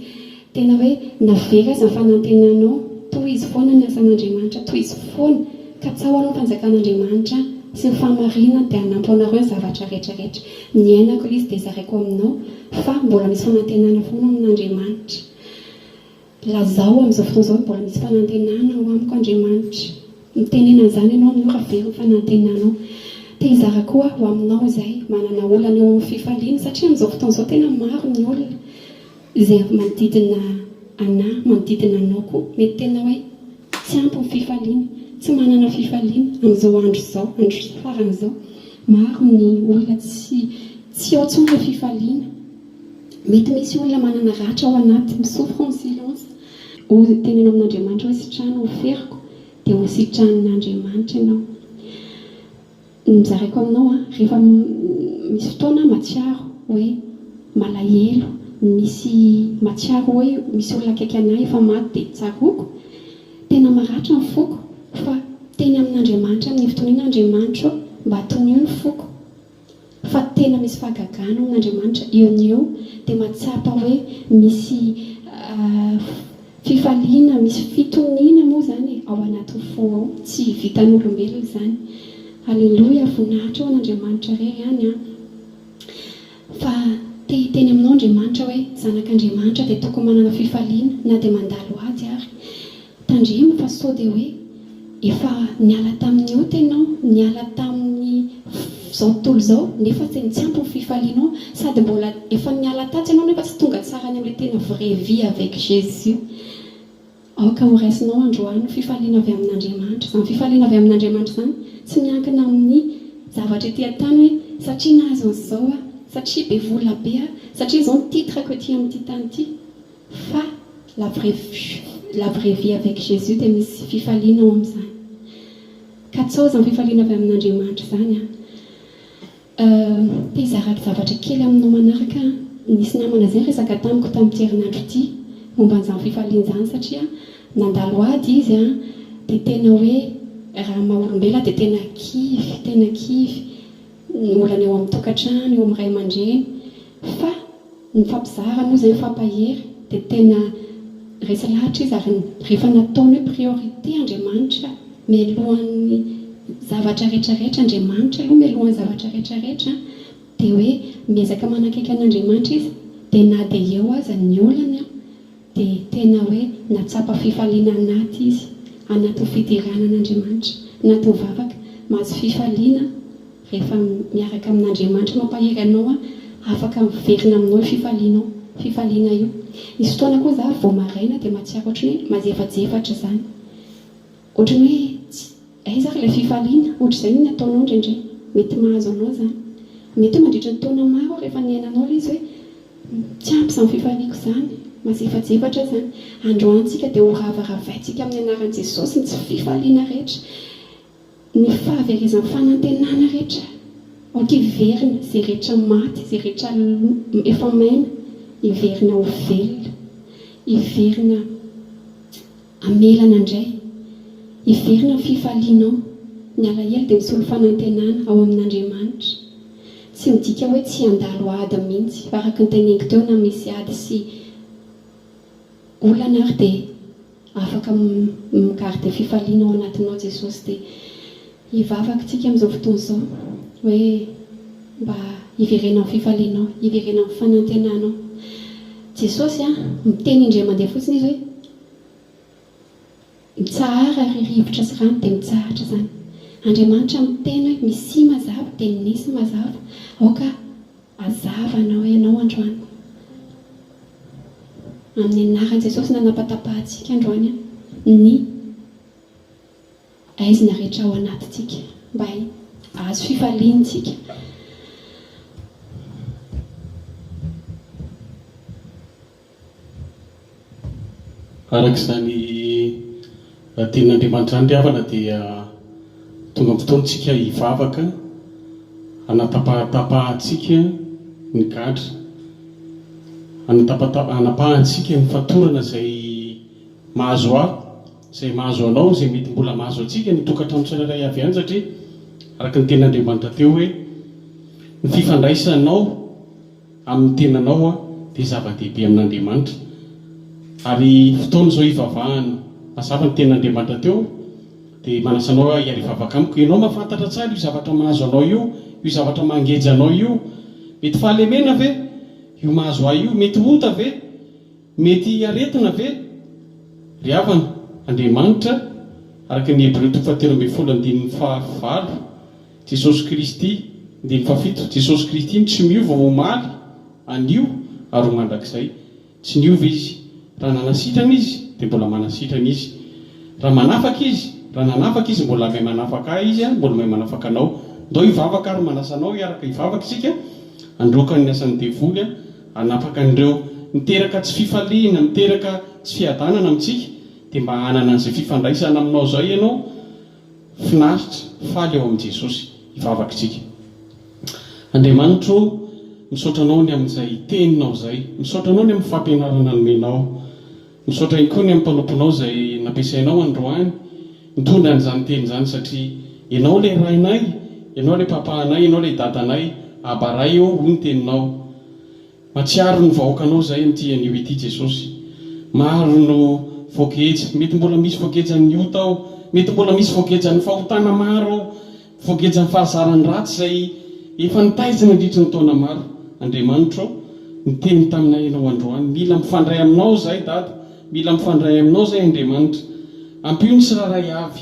Tena hoe navery azy ny fanantenanao, toy izy foana ny asan'Andriamanitra, toy izy foana ka tsy ahoana ny fanjakan'Andriamanitra sy ny famarinana dia hanampy anareo ny zavatra rehetrarehetra. Ny ainako izy dia zareko aminao fa mbola misy fanantenana foana amin'Andriamanitra. Lazao amin'izao fotoana izao mbola misy fanantenana ho amiko Andriamanitra. Mitenena izany ianao amin'ny ora very ny fanantenanao. Dia hizarako ho aminao izay manana olana eo amin'ny fifaliana satria amin'izao fotoana izao tena maro ny olona izay manodidina anahy, manodidina anao koa mety tena hoe tsy ampy ny fifaliana, tsy manana fifaliana amin'izao andro faran'izao. Maro ny olona tsy ao intsony ilay fifaliana. Mety misy olona manana ratra ao anaty misofra en silence. Tenenao amin'Andriamanitra hoe sitrahana ho feriko dia ho sitran'Andriamanitra ianao. Mizareko aminao rehefa misy fotoana matsiaro hoe malahelo, misy matsiaro hoe misy olona akaiky anahy efa maty dia tsaroko, tena maratra ny foko fa teny amin'Andriamanitra, amin'ny fotoan'Andriamanitra mba hatonio ny foko. Fa tena misy fahagagana amin'Andriamanitra eo ny eo dia mahatsapa hoe misy fifaliana, misy fitoniana moa zany ao anaty fo ao, tsy vitan'olombelona izany. Alleluia, voninahitra ao an'Andriamanitra rery any fa teny aminao Andriamanitra hoe zanak'Andriamanitra dia tokony manana fifaliana na dia mandalo ady ary tandremo fa sao dia hoe efa niala tamin'ny ota ianao, niala tamin'ny zao tontolo zao nefa tsy ampy ny fifalianao, sady mbola efa niala tatsy ianao nefa tsy tonga tsara ny amin'ilay tena vraie vie avec Jésus. Aoka ho raisinao androany fifaliana avy amin'Andriamanitra. Izany fifaliana avy amin'Andriamanitra izany tsy miankina amin'ny zavatra ety an-tany hoe satria nahazo an'izao satria be vola be satria izao ny titrako ety amin'ity tany ity, fa la vraie vie avec Jésus dia misy fifaliana ao amin'izany. Ka tsao izany fifaliana avy amin'Andriamanitra izany dia hizarako zavatra kely aminao manaraka. Nisy namana izay resaka tamiko tamin'ity herinandro ity momba an'izany fifaliana izany satria nandalo ady izy dia tena hoe raha maha-olombelona dia tena kivy ny olana eo amin'ny tokantrano, eo amin'ny ray aman-dreny, fa ny fampizara moa izay fampahery dia tena resy lahatra izy ary rehefa nataony hoe priorité Andriamanitra mialohan'ny zavatra rehetrarehetra, Andriamanitra aloha mialohan'ny zavatra rehetrarehetra dia hoe miezaka manakaiky an'Andriamanitra izy dia na dia eo aza ny olana dia tena hoe natsapa fifaliana anaty izy, anaty fidirana an'Andriamanitra, anaty mivavaka mahazo fifaliana rehefa miaraka amin'Andriamanitra mampahery anao afaka miverina aminao fifaliana io. Nisy fotoana koa za vao maraina dia mahatsiaro ohatrany hoe mazefajefatra zany, ohatrany hoe aiza ilay fifaliana, ohatr'izay ny ataonao indraindray, mety mahazo anao zany, mety hoe mandritra ny taona maro rehefa niainanao ilay izy hoe tsy ampy izany fifaliako zany, mazefajefatra zany. Androantsika dia ho ravaravainsika amin'ny anaran'i Jesosy ny tsy fifaliana rehetra, ny fahaverezan'ny fanantenana rehetra, iverina izay rehetra maty, izay rehetra efa maina, iverina ho velona, iverina amelana indray, iverina fifalianao. Ny alahelo dia misolo fanantenana ao amin'Andriamanitra. Tsy midika hoe tsy handalo ady mihitsy, fa araka ny teneniko teo na misy ady sy olana ary dia afaka mikarite fifaliana ao anatinao Jesosy. Dia hivavaka tsika amin'izao fotoana izao hoe mba hiverenao fifalianao, hiverenao fanantenanao. Jesosy miteny indray mandeha fotsiny izy hoe mitsahara ary rivotra sy rano dia mitsahatra zany. Andriamanitra miteny hoe misy mazava dia nisy mazava, aoka azavanao ianao androany. Amin'ny anaran'i Jesosy nanapatapahantsika androany ny aizina rehetra ao anatintsika mba azo fifaliantsika. Arak'izany tenin'Andriamanitra ny riavana dia tonga amin'ny fotoantsika hivavaka, anatapahantsika ny gadra, anapahantsika ny fatorana izay mahazo ahy, izay mahazo anao, izay mety mbola mahazo antsika ny tokantrano tsirairay avy ihany. Satria araka ny tenin'Andriamanitra teo hoe ny fifandraisanao amin'ny tenanao dia zava-dehibe amin'Andriamanitra. Ary fotoana izao hivavahana mazava ny tenin'Andriamanitra teo dia manasanao hiary hivavaka amiko. Ianao mahafantatra tsara io zavatra mahazo anao io zavatra mangeja anao io. Mety fahalemena ve io mahazo ahy io? Mety ota ve? Mety aretina ve? Ry havana, Andriamanitra araka ny Hébreux 13:7 Jesosy Kristy 7 Jesosy Kristy tsy miova ho omaly anio ary ho mandrakizay. Tsy niova izy. Raha nanasitrana izy dia mbola manasitrana izy. Raha manafaka izy, raha nanafaka izy mbola may manafaka ahy izy, mbola may manafaka anao. Ndao hivavaka ary manasanao hiaraka hivavaka isika, androaka ny asan'ny devoly, hanapaka an'ireo miteraka tsy fifaliana, miteraka tsy fiadanana amintsika, dia mba hanana an'izay fifandraisana aminao izay ianao finaritra faly eo amin'i Jesosy hivavaka isika. Andriamanitra misaotra anao ny amin'izay teninao izay, misaotra anao ny amin'ny fampianarana nomenao, misaotra ihany koa ny amin'ny mpanomponao izay nampiasainao androany mitondra an'izany teny izany. Satria ianao ilay rainay, ianao ilay papanay, ianao ilay dadanay, abaray eo hoy ny teninao. Matsiaro ny vahoakanao izay amin'ity anio ity Jesosy. Maro no voageja, mety mbola misy voagejany ota ao, mety mbola misy voagejany fahotana maro ao, voagejany fahazarany ratsy izay efa nitaizina nandritra ny taona maro. Andriamanitra niteny taminay ianao androany, mila mifandray aminao izay dada, mila mifandray aminao izay Andriamanitra. Ampio ny tsiraray avy,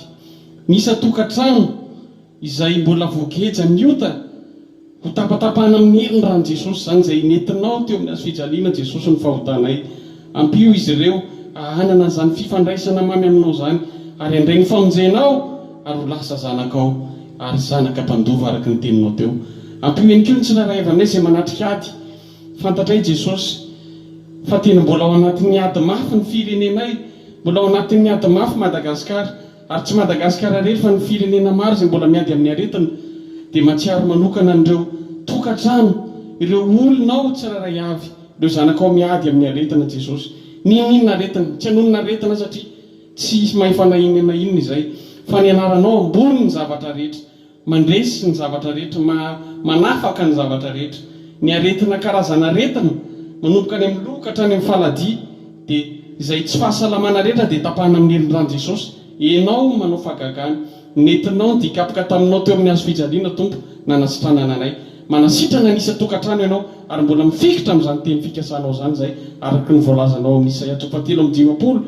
nisy tokantrano izay mbola voageja ny ota, ho tapatapahana amin'ny herin'ny rano Jesosy zany izay nentinao teo amin'ny hazofijaliana Jesosy ny fahotanay. Ampio izy ireo hanana izany fifandraisana mamy aminao izany, ary andray ny famonjenao ary ho lasa zanakao ary zanaka mpandova araka ny teninao teo. Ampio ihany koa ny tsiraray avy aminay izay manatrika ady. Fantatray Jesosy fa tena mbola ao anatin'ny ady mafy ny firenenay, mbola ao anatin'ny ady mafy Madagasikara, ary tsy Madagasikara rery fa ny firenena maro izay mbola miady amin'ny aretina. Dia mahatsiaro manokana an'ireo tokantrano, ireo olonao tsiraray avy, ireo zanakao miady amin'ny aretina Jesosy. Ninona aretina? Tsy hanonona aretina satria tsy mahay fanahinana inona izay, fa ny anaranao ambony ny zavatra rehetra, mandresy ny zavatra rehetra, manafaka ny zavatra rehetra. Ny aretina karazana aretina manomboka any amin'ny loka hatrany amin'ny faladia, dia izay tsy fahasalamana rehetra dia tapahana amin'ny herin'ny rano Jesosy. Ianao manao fahagagana, nentinao dikapoka taminao teo amin'ny hazofijaliana Tompo, nanasitrana anay. Manasitrana nisa tokantrano ianao ary mbola mifikitra amin'izany teny fikasanao izany izay araka ny voalazanao amin'ny Isaia 3:20,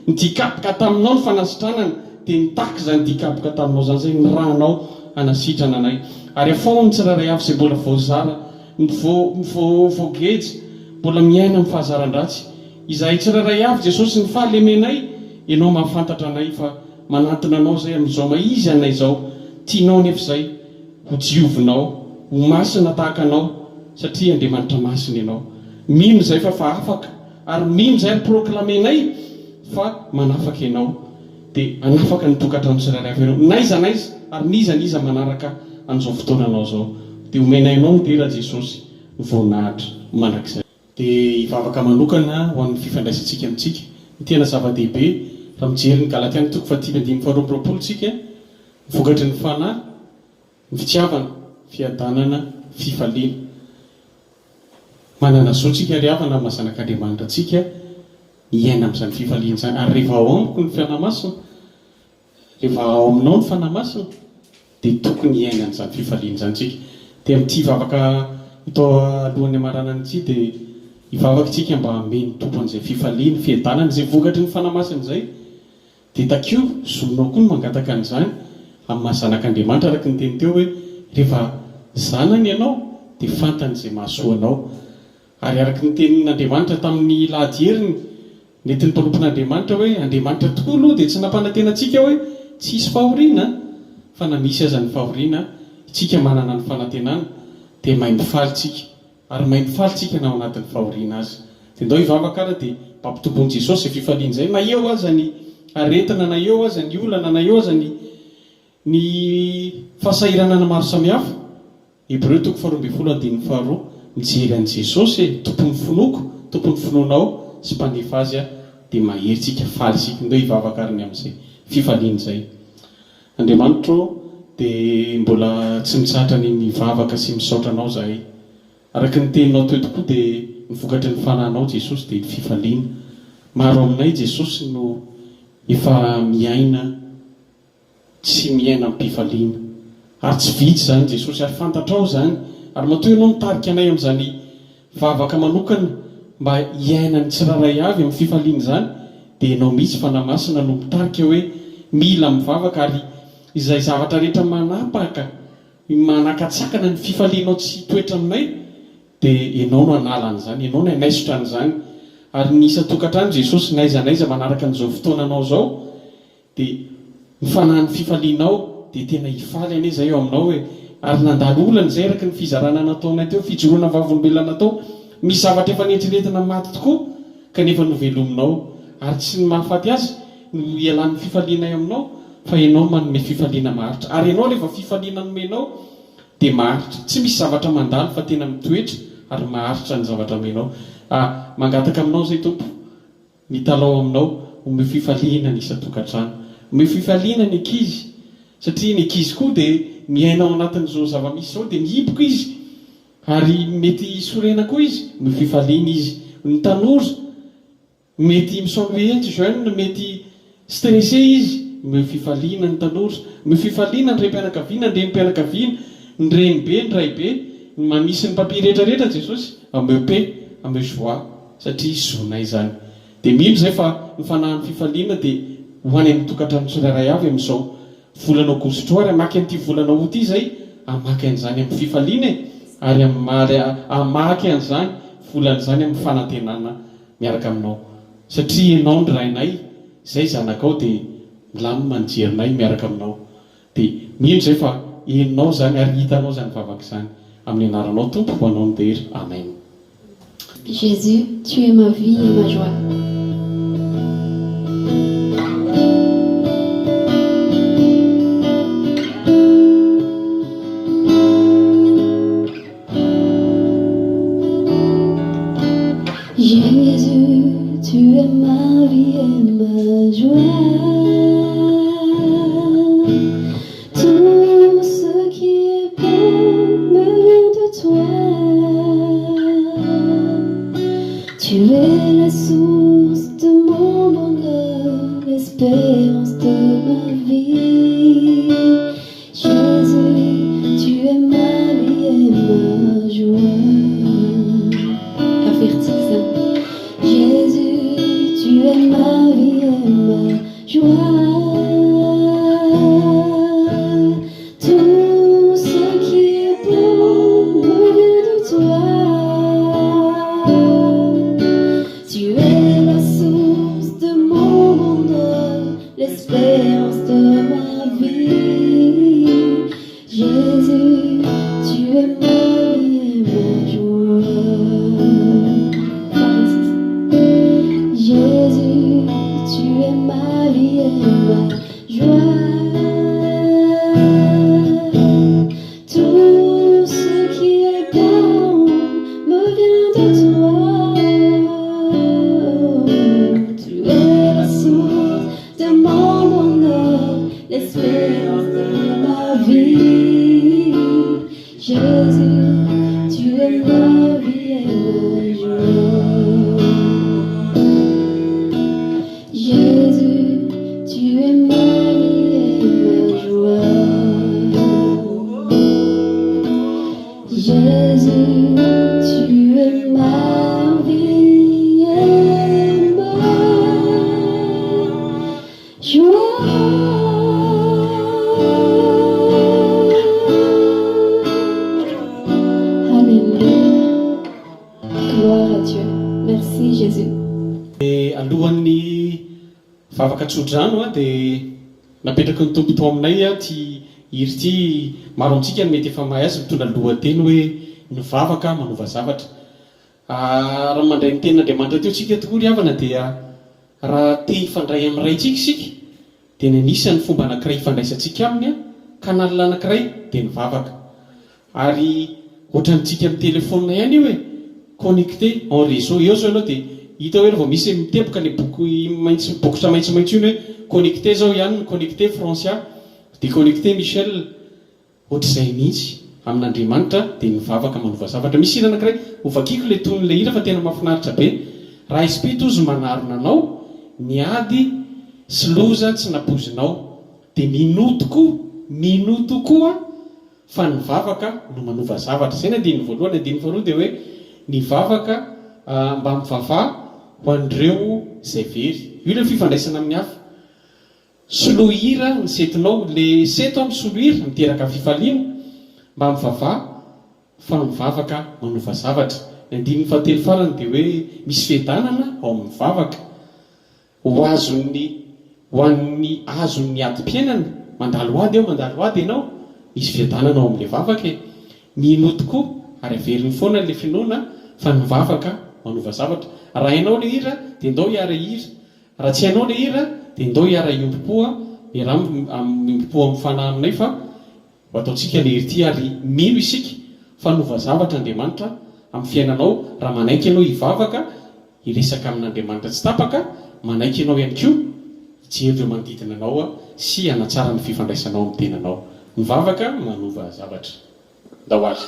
ny dikapoka taminao ny fanasitranana dia nitaky izany dikapoka taminao izany izay ny rahanao hanasitrana anay. Ary afao ny tsiraray avy izay mbola voazara, voageja, mbola miaina amin'ny fahazaran-dratsy, izay tsiraray avy Jesosy ny fahalemenay, ianao mahafantatra anay fa manantona anao zay amin'izao maizy anay zao, tianao nefa izay ho jiovinao, ho masina tahaka anao, satria Andriamanitra masina ianao. Mino izay fa afaka, ary mino izay proklamenay fa manafaka ianao, dia anafaka ny tokantrano tsiraray avy ianao, naiza ary nizaniza manaraka an'izao fotoananao zao, dia omenay anao ny dera Jesosy voninahitra mandrakizay. Dia hivavaka manokana ho amin'ny fifandraisantsika amintsika ny tena zava-dehibe raha mijery ny Galatiana 5:22 tsika, vokatry ny fanahy, ny fitiavana, fiadanana, fifaliana. Manana zao tsika ry havana amin'ny mazanak'Andriamanitra tsika hiaina amin'izany fifaliana izany, ary rehefa ao amiko ny fanahy masina, rehefa ao aminao ny fanahy masina, dia tokony hiaina an'izany fifaliana izany tsika. Dia amin'ity hivavaka itao alohan'ny amaranana ity dia hivavaka tsika mba hameny tompo an'izay fifaliana, fiadanana izay vokatry ny fanahy masina izay. Dia takio zononao koa no mangataka an'izany amin'ny mahazanak'Andriamanitra, araka ny teny teo hoe rehefa zanany ianao dia fantany izay mahasoa anao. Ary araka ny tenin'Andriamanitra tamin'ny lahady heriny, nentin'ny mpanompon'Andriamanitra hoe Andriamanitra tokoa aloha dia tsy nampanantenantsika hoe tsisy fahoriana, fa na misy aza ny fahoriana, tsika manana ny fanantenana, dia maimby faly tsika, ary maimby faly tsika na ao anatin'ny fahoriana azy. Dia ndao hivavaka ara dia mpampitombony Jesosy izay fifaliana izay, na eo aza ny aretina, na eo aza ny olana, na eo aza ny fahasahiranana maro samihafa. Hébreu 12:12 mijery an'i Jesosy, tompon'ny fonoko, tompon'ny finoanao sy mpanefa azy, dia mahery tsika faly tsika. Ndao hivavaka ariny amin'izay fifaliana izay. Andriamanitra dia mbola tsy mitsatra ny mivavaka sy misaotra anao zahay. Araka ny teninao teo tokoa dia mivokatry ny fanahinao Jesosy dia fifaliana. Maro aminay Jesosy no efa miaina tsy miaina am-pifaliana, ary tsy vitsy zany Jesosy, ary fantatrao zany, ary matoa ianao mitarika anay amin'izany vavaka manokana mba hiaina ny tsiraray avy amin'ny fifaliana izany. Dia ianao mihitsy fanahy masina no mitarika hoe mila mivavaka, ary izay zavatra rehetra manapaka, manakatsakana ny fifalianao tsy toetra aminay, dia ianao no anala an'izany, ianao no anaisotra an'izany. Ary ny isa tokantrano Jesosy naizanaiza manaraka an'izao fotoananao zao, dia ny fanahin'ny fifalianao dia tena hifaly anie zay eo aminao hoe, ary nandalo olana izay araka ny fizarana nataonay teo, fijoroana vavolombelona natao, misy zavatra efa nientreretina maty tokoa kanefa novelominao, ary tsy ny mahafaty azy no ialan'ny fifalianay aminao, fa ianao manome fifaliana maharitra. Ary ianao rehefa fifaliana nomenao dia maharitra, tsy misy zavatra mandalo fa tena mitoetra ary maharitra ny zavatra menao. Mangataka aminao zay tompo, mitalao aminao ome fifaliana ny isa-tokantrano, ome fifaliana ny ankizy, satria ny ankizy koa dia miaina ao anatin'izao zava-misy zao dia mihiboka izy, ary mety sorena koa izy, ome fifaliana izy. Ny tanora mety misombienty jeune, mety stressé izy, ome fifaliana ny tanora, ome fifaliana ny renim-pianakaviana, ny renim-pianakaviana, ny renibe, ny raibe, ny manisy ny papier rehetrarehetra Jesosy, ame joie, satria zonay zany. Dia mino izay fa ny fanahin'ny fifaliana dia ho any amin'ny tokantrano tsirairay avy amin'izao volana aogositra, amaky an'ity volana août ity izay, amaky an'izany amin'ny fifaliana, ary amaky an'izany volan'izany amin'ny fanantenana miaraka aminao, satria ianao ny rainay, izay zanakao dia milamina manjerinay miaraka aminao. Dia mino izay fa enao zany ary hitanao zany vavaka izany, amin'ny anaranao Tompo, ho anao ny dera. Amen. Jésus, tu es ma vie et ma joie. Jésus, tu es ma vie et ma joie. Tout ce qui est bon me vient de toi. Tu es la source de mon bonheur, l'espérance de ma vie. Jésus, tu es ma vie et ma joie. Avertis ça. Jésus, tu es ma vie et ma joie. Tout ce qui est bon me vient de toi. Tu es Gloire à Dieu. Merci Jésus. Alohan'ny vavaka tsodrano a dia napetraka ny tompo tao aminay a ty iry ty maro amintsika mety efa mahay azy mitondra lohateny hoe ny vavaka manova zavatra. Raha mandray ny tenin'Andriamanitra teo tsika tokoa ry havana dia raha te hifandray amin'ny ray tsika isika dia ny anisan'ny fomba anankiray hifandraisantsika aminy a kanalina anankiray dia ny vavaka. Ary ohatrantsika amin'ny telefônina ihany io hoe connecté en réseau eo zao ianao dia hita hoe rehefa misy miteboka ny bokotra maitsomaitso iny hoe connecté zao ihany ny connecté Francia dia connecté Michel. Ohatr'izay mihitsy amin'Andriamanitra dia ny vavaka manova zavatra. Misy hira anankiray ovakiko le ton'le hira fa tena mahafinaritra be. Raha ispito ozy manarona anao niady sy loza tsy napozinao dia minoto koa fa ny vavaka no manova zavatra. Zay ny andininy voalohany. Andininy faharoa dia hoe ny vavaka mba mivavaha ho an'ireo izay very. Io le fifandraisana amin'ny hafa. Solohira ny setinao, le seto amin'ny solohira miteraka fifaliana mba mivavaha fa mivavaka manova zavatra. Ny andininy fahatelo farany dia hoe misy fiadanana ao amin'ny vavaka ho an'ny azon'ny ady-piainana. Mandalo ady ianao, misy fiadanana ao amin'ilay vavaka. Minoto koa ary averiny foana le finoana fa ny vavaka manova zavatra. Raha hainao le hira dia ndao hiara hira, raha tsy hainao le hira dia ndao hiara iompo-poa, iaraha miompo-poa amin'ny fanahy aminay fa ho ataontsika le hira ty ary mino isika fa nova zavatra Andriamanitra amin'ny fiainanao. Raha manaiky ianao hivavaka hiresaka amin'Andriamanitra tsy tapaka, manaiky ianao ihany koa hijery ireo manodidina anao sy hanatsara ny fifandraisanao amin'ny tenanao. Ny vavaka manova zavatra. Ndao azy.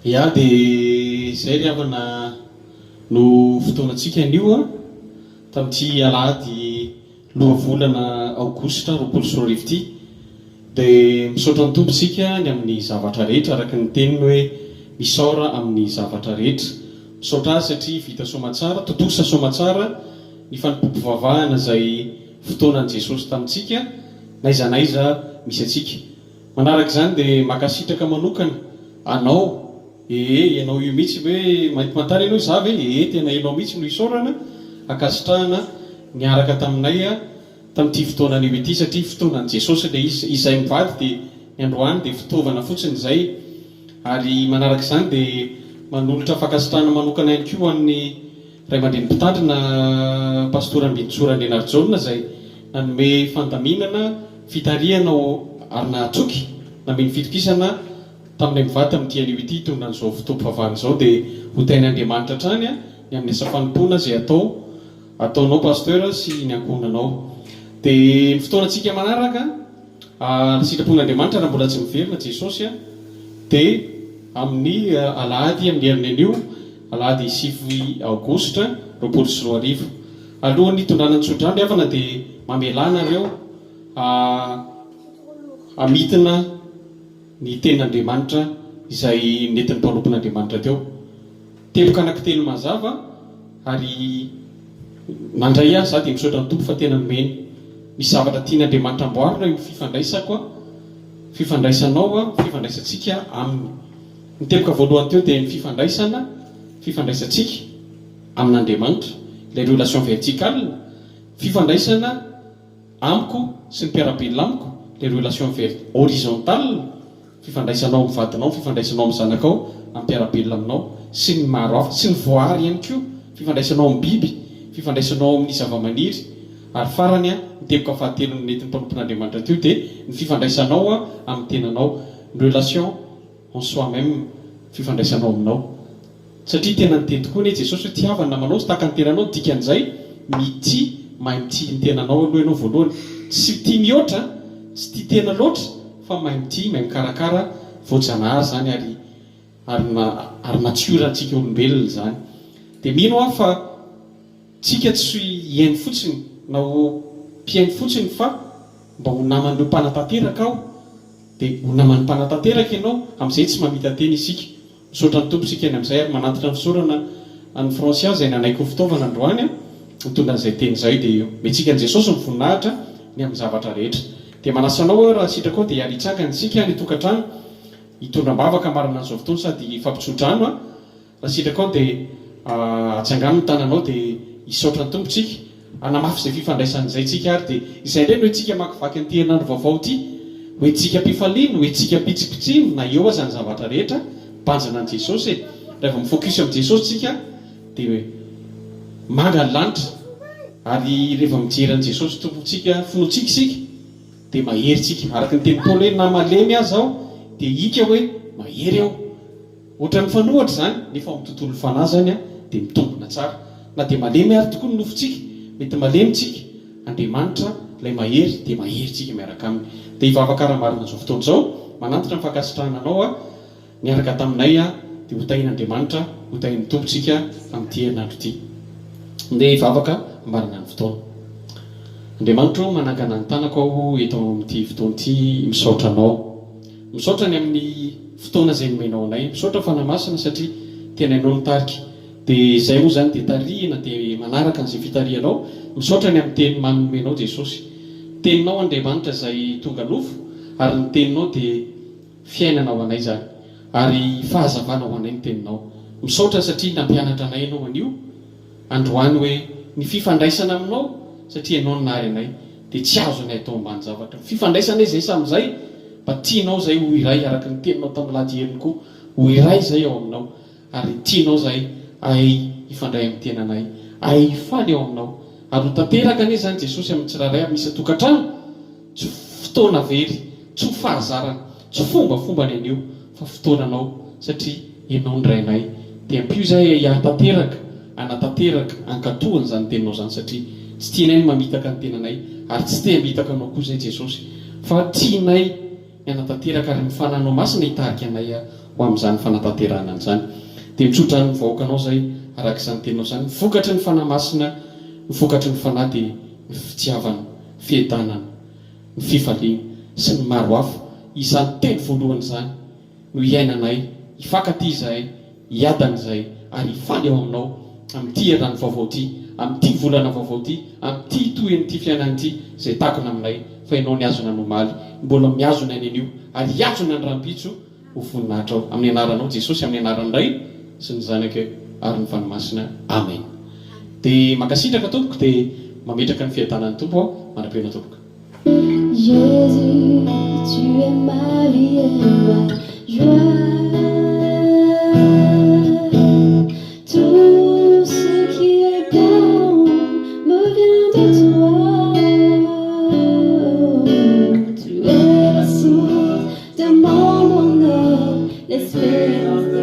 Ya dia izay ry havana no fotoanantsika anio tamin'ity alahady lohavolana aogositra 20 ity dia misaotra ny tompo isika ny amin'ny zavatra rehetra araka ny teniny hoe misaora amin'ny zavatra rehetra. Misaotra azy satria vita somatsara, totosa somatsara ny fanompompivavahana izay fotoanan'i Jesosy tamintsika na iza na iza misy atsika. Manaraka izany dia makasitraka manokana anao, ianao io mihitsy hoe mantara ianao za ve tena ianao mihitsy no isaorana akasitrahana niaraka taminay tamin'ity fotoana anio ity, satria fotoanan'i Jesosy dia izay mivady dia ny androany dia fitaovana fotsiny izay. Ary manaraka izany dia manolotra fakasitrahana manokana ihany koa amin'ny ray aman-dreny mpitandry na pastora Mbintsora Leonard John izay nanome fandaminana fitariana arina tsoky nameny fitokisana taminay mivady tamin'ity anio ity tondra n'izao fotoam-pivavahana izao. Dia ho tain'Andriamanitra hatrany ny amin'ny asa fanompoana izay ataonao pasteur sy ny ankohonanao. Dia ny fotoanantsika manaraka sitrapon'Andriamanitra raha mbola tsy miverina Jesosy dia amin'ny alahady amin'ny herin'ny anio, alahady 7 aogositra 2024. Alohan'ny tondrana ny sodrano avana dia mamelana ireo amitina ny tenin'Andriamanitra izay nentin'ny mpanompon'Andriamanitra teo. Teloka anankitelo mazava ary nandray ahy za dia misaotra ny tompo fa tena nomeny. Misy zavatra tian'Andriamanitra amboarina io fifandraisanao fifandraisantsika aminy. Ny teloka voalohany teo dia ny fifandraisantsika amin'Andriamanitra, ilay relation verticale, fifandraisana amiko sy ny mpiarabelona amiko, ilay relation horizontale, fifandraisanao amin'ny vadinao, fifandraisanao amin'ny zanakao, amin'ny mpiarabelona aminao sy ny maro hafa, sy ny voary ihany koa, fifandraisanao amin'ny biby, fifandraisanao amin'ny zava-maniry. Ary farany ny teloka fahatelo ny nentin'ny mpanompon'Andriamanitra teo dia ny fifandraisanao amin'ny tenanao, ny relation en soi-même, fifandraisanao aminao. Satria tena niteny tokoa ny Jesosy hoe tiavana namanao sy tahaka ny tenanao, dikan'izay mity mahay mity ny tenanao aloha ianao voalohany, tsy tia mihoatra, tsy tia tena loatra fa mahay mity, mahay mikarakara voajanahary zany ary natiorantsika olombelona zany. Dia mino aho fa tsika tsy hiainy fotsiny na ho mpiainy fotsiny fa mba ho naman'ireo mpanatanteraka aho. Dia ho naman'ny mpanatanteraka ianao amin'izay tsy mamita teny isika. Misaotra ny tompo isika eny amin'izay ary manantitra ny fisaorana ny Francia izay nanaiko fitaovana androany mitondra an'izay teny izay. Dia mentsika an' Jesosy ny voninahitra ny amin'ny zavatra rehetra. Dia manasanao raha sitraka ao dia hiaritsaka isika ny tokantrano hitondram-bavaka marina an'izao fotoana sady fampitrodrano raha sitraka ao dia atsangano ny tananao dia hisaotra ny tompontsika anamafy izay fifandraisan'izay tsika ary. Dia izay indray no hoe tsika makivaky ny herinandro vaovao ity, hoe tsika mpifaliano, hoe tsika pitsipitsino na eo aza ny zavatra rehetra banjana an' Jesosy. Rehefa mifocus amin'i Jesosy tsika dia manga ny lanitra, ary rehefa mijery an' Jesosy tompontsika finoantsika isika dia mahery tsika. Araka ny teny Paoly hoe na malemy aza aho dia hika hoe mahery aho. Ohatran'ny fanohatra zany nefa amin'ny tontolo fanahy zany dia mitombona tsara. Na dia malemy ary tokoa ny nofontsika, mety malemy tsika, Andriamanitra ilay mahery dia mahery tsika miaraka aminy. Dia hivavaka raha-marina an'izao fotoana izao manantitra ny fankasitrahana anao niaraka taminay dia ho tahin'Andriamanitra, ho tahin'ny tompontsika amin'ity herinandro ity. Dia hivavaka marina ny fotoana. Andriamanitra manangana ny tanako aho eto amin'ity fotoana ity misaotra anao. Misaotra ny amin'ny fotoana izay nomenao anay, misaotra fanamasina satria tena ianao nitarika. Dia izay moa zany dia tarihina dia manaraka an'izay fitarihanao. Misaotra ny amin'ny teny manomenao Jesosy. Teninao Andriamanitra izay tonga nofo, ary ny teninao dia fiainana ho anay zany, ary fahazavana ho anay ny teninao. Misaotra satria nampianatra anay ianao anio androany hoe ny fifandraisana aminao, satria ianao nary anay dia tsy azo anay atao ambany zavatra. Fifandraisana izay samizay mba tianao zay ho iray araka ny teninao tamin'ny lahady heriny koa, ho iray zay ao aminao, ary tianao zay ahay hifandray amin'ny tenanay, ahay hifaly ao aminao. Ary ho tanteraka anie zany Jesosy amin'ny tsirairay aby misy tokantrano, tsy fotoana very, tsy ho fahazarana, tsy fombafomba ny anio fa fotoananao, satria ianao ndray anay. Dia ampio zay anatanteraka ankatohana zany teninao zany, satria tsy tianay ny mamitaka ny tenanay ary tsy te hamitaka anao koa zay Jesosy, fa tianay ny anatanteraka ary mifananao masina hitarika anay ho amin'izany fanatanterana an'izany. Dia mitsotra ny vahoakanao zay araka izany teninao zany, vokatry ny fanamasina, vokatry ny fanahy dia ny fitiavana, fientanana, ny fifaliana sy ny maro hafa. Izany teny voalohany zany no iainanay hifankaty zay hiadan'izay ary hifaly ao aminao amin'ity herany vaovao ty, amin'ity volana vaovao ty, amin'ity toen'ity fiainan'ity zay takona aminay fa ianao ny azona anomaly, mbola miazona any an'io ary hiazona ny rampitso ho voninahitra ao amin'ny anaranao Jesosy, amin'ny anaran'ny Ray sy ny Zanaka ary ny Fanomasina. Amen. Dia mankasitraka tompoko dia mametraka ny fiadanan'ny tompo aho manam-pena tompoko. Jésus, tu es ma vie et ma joie. Tout ce qui est bon me vient de toi. Tu es la source de mon bonheur, l'espérance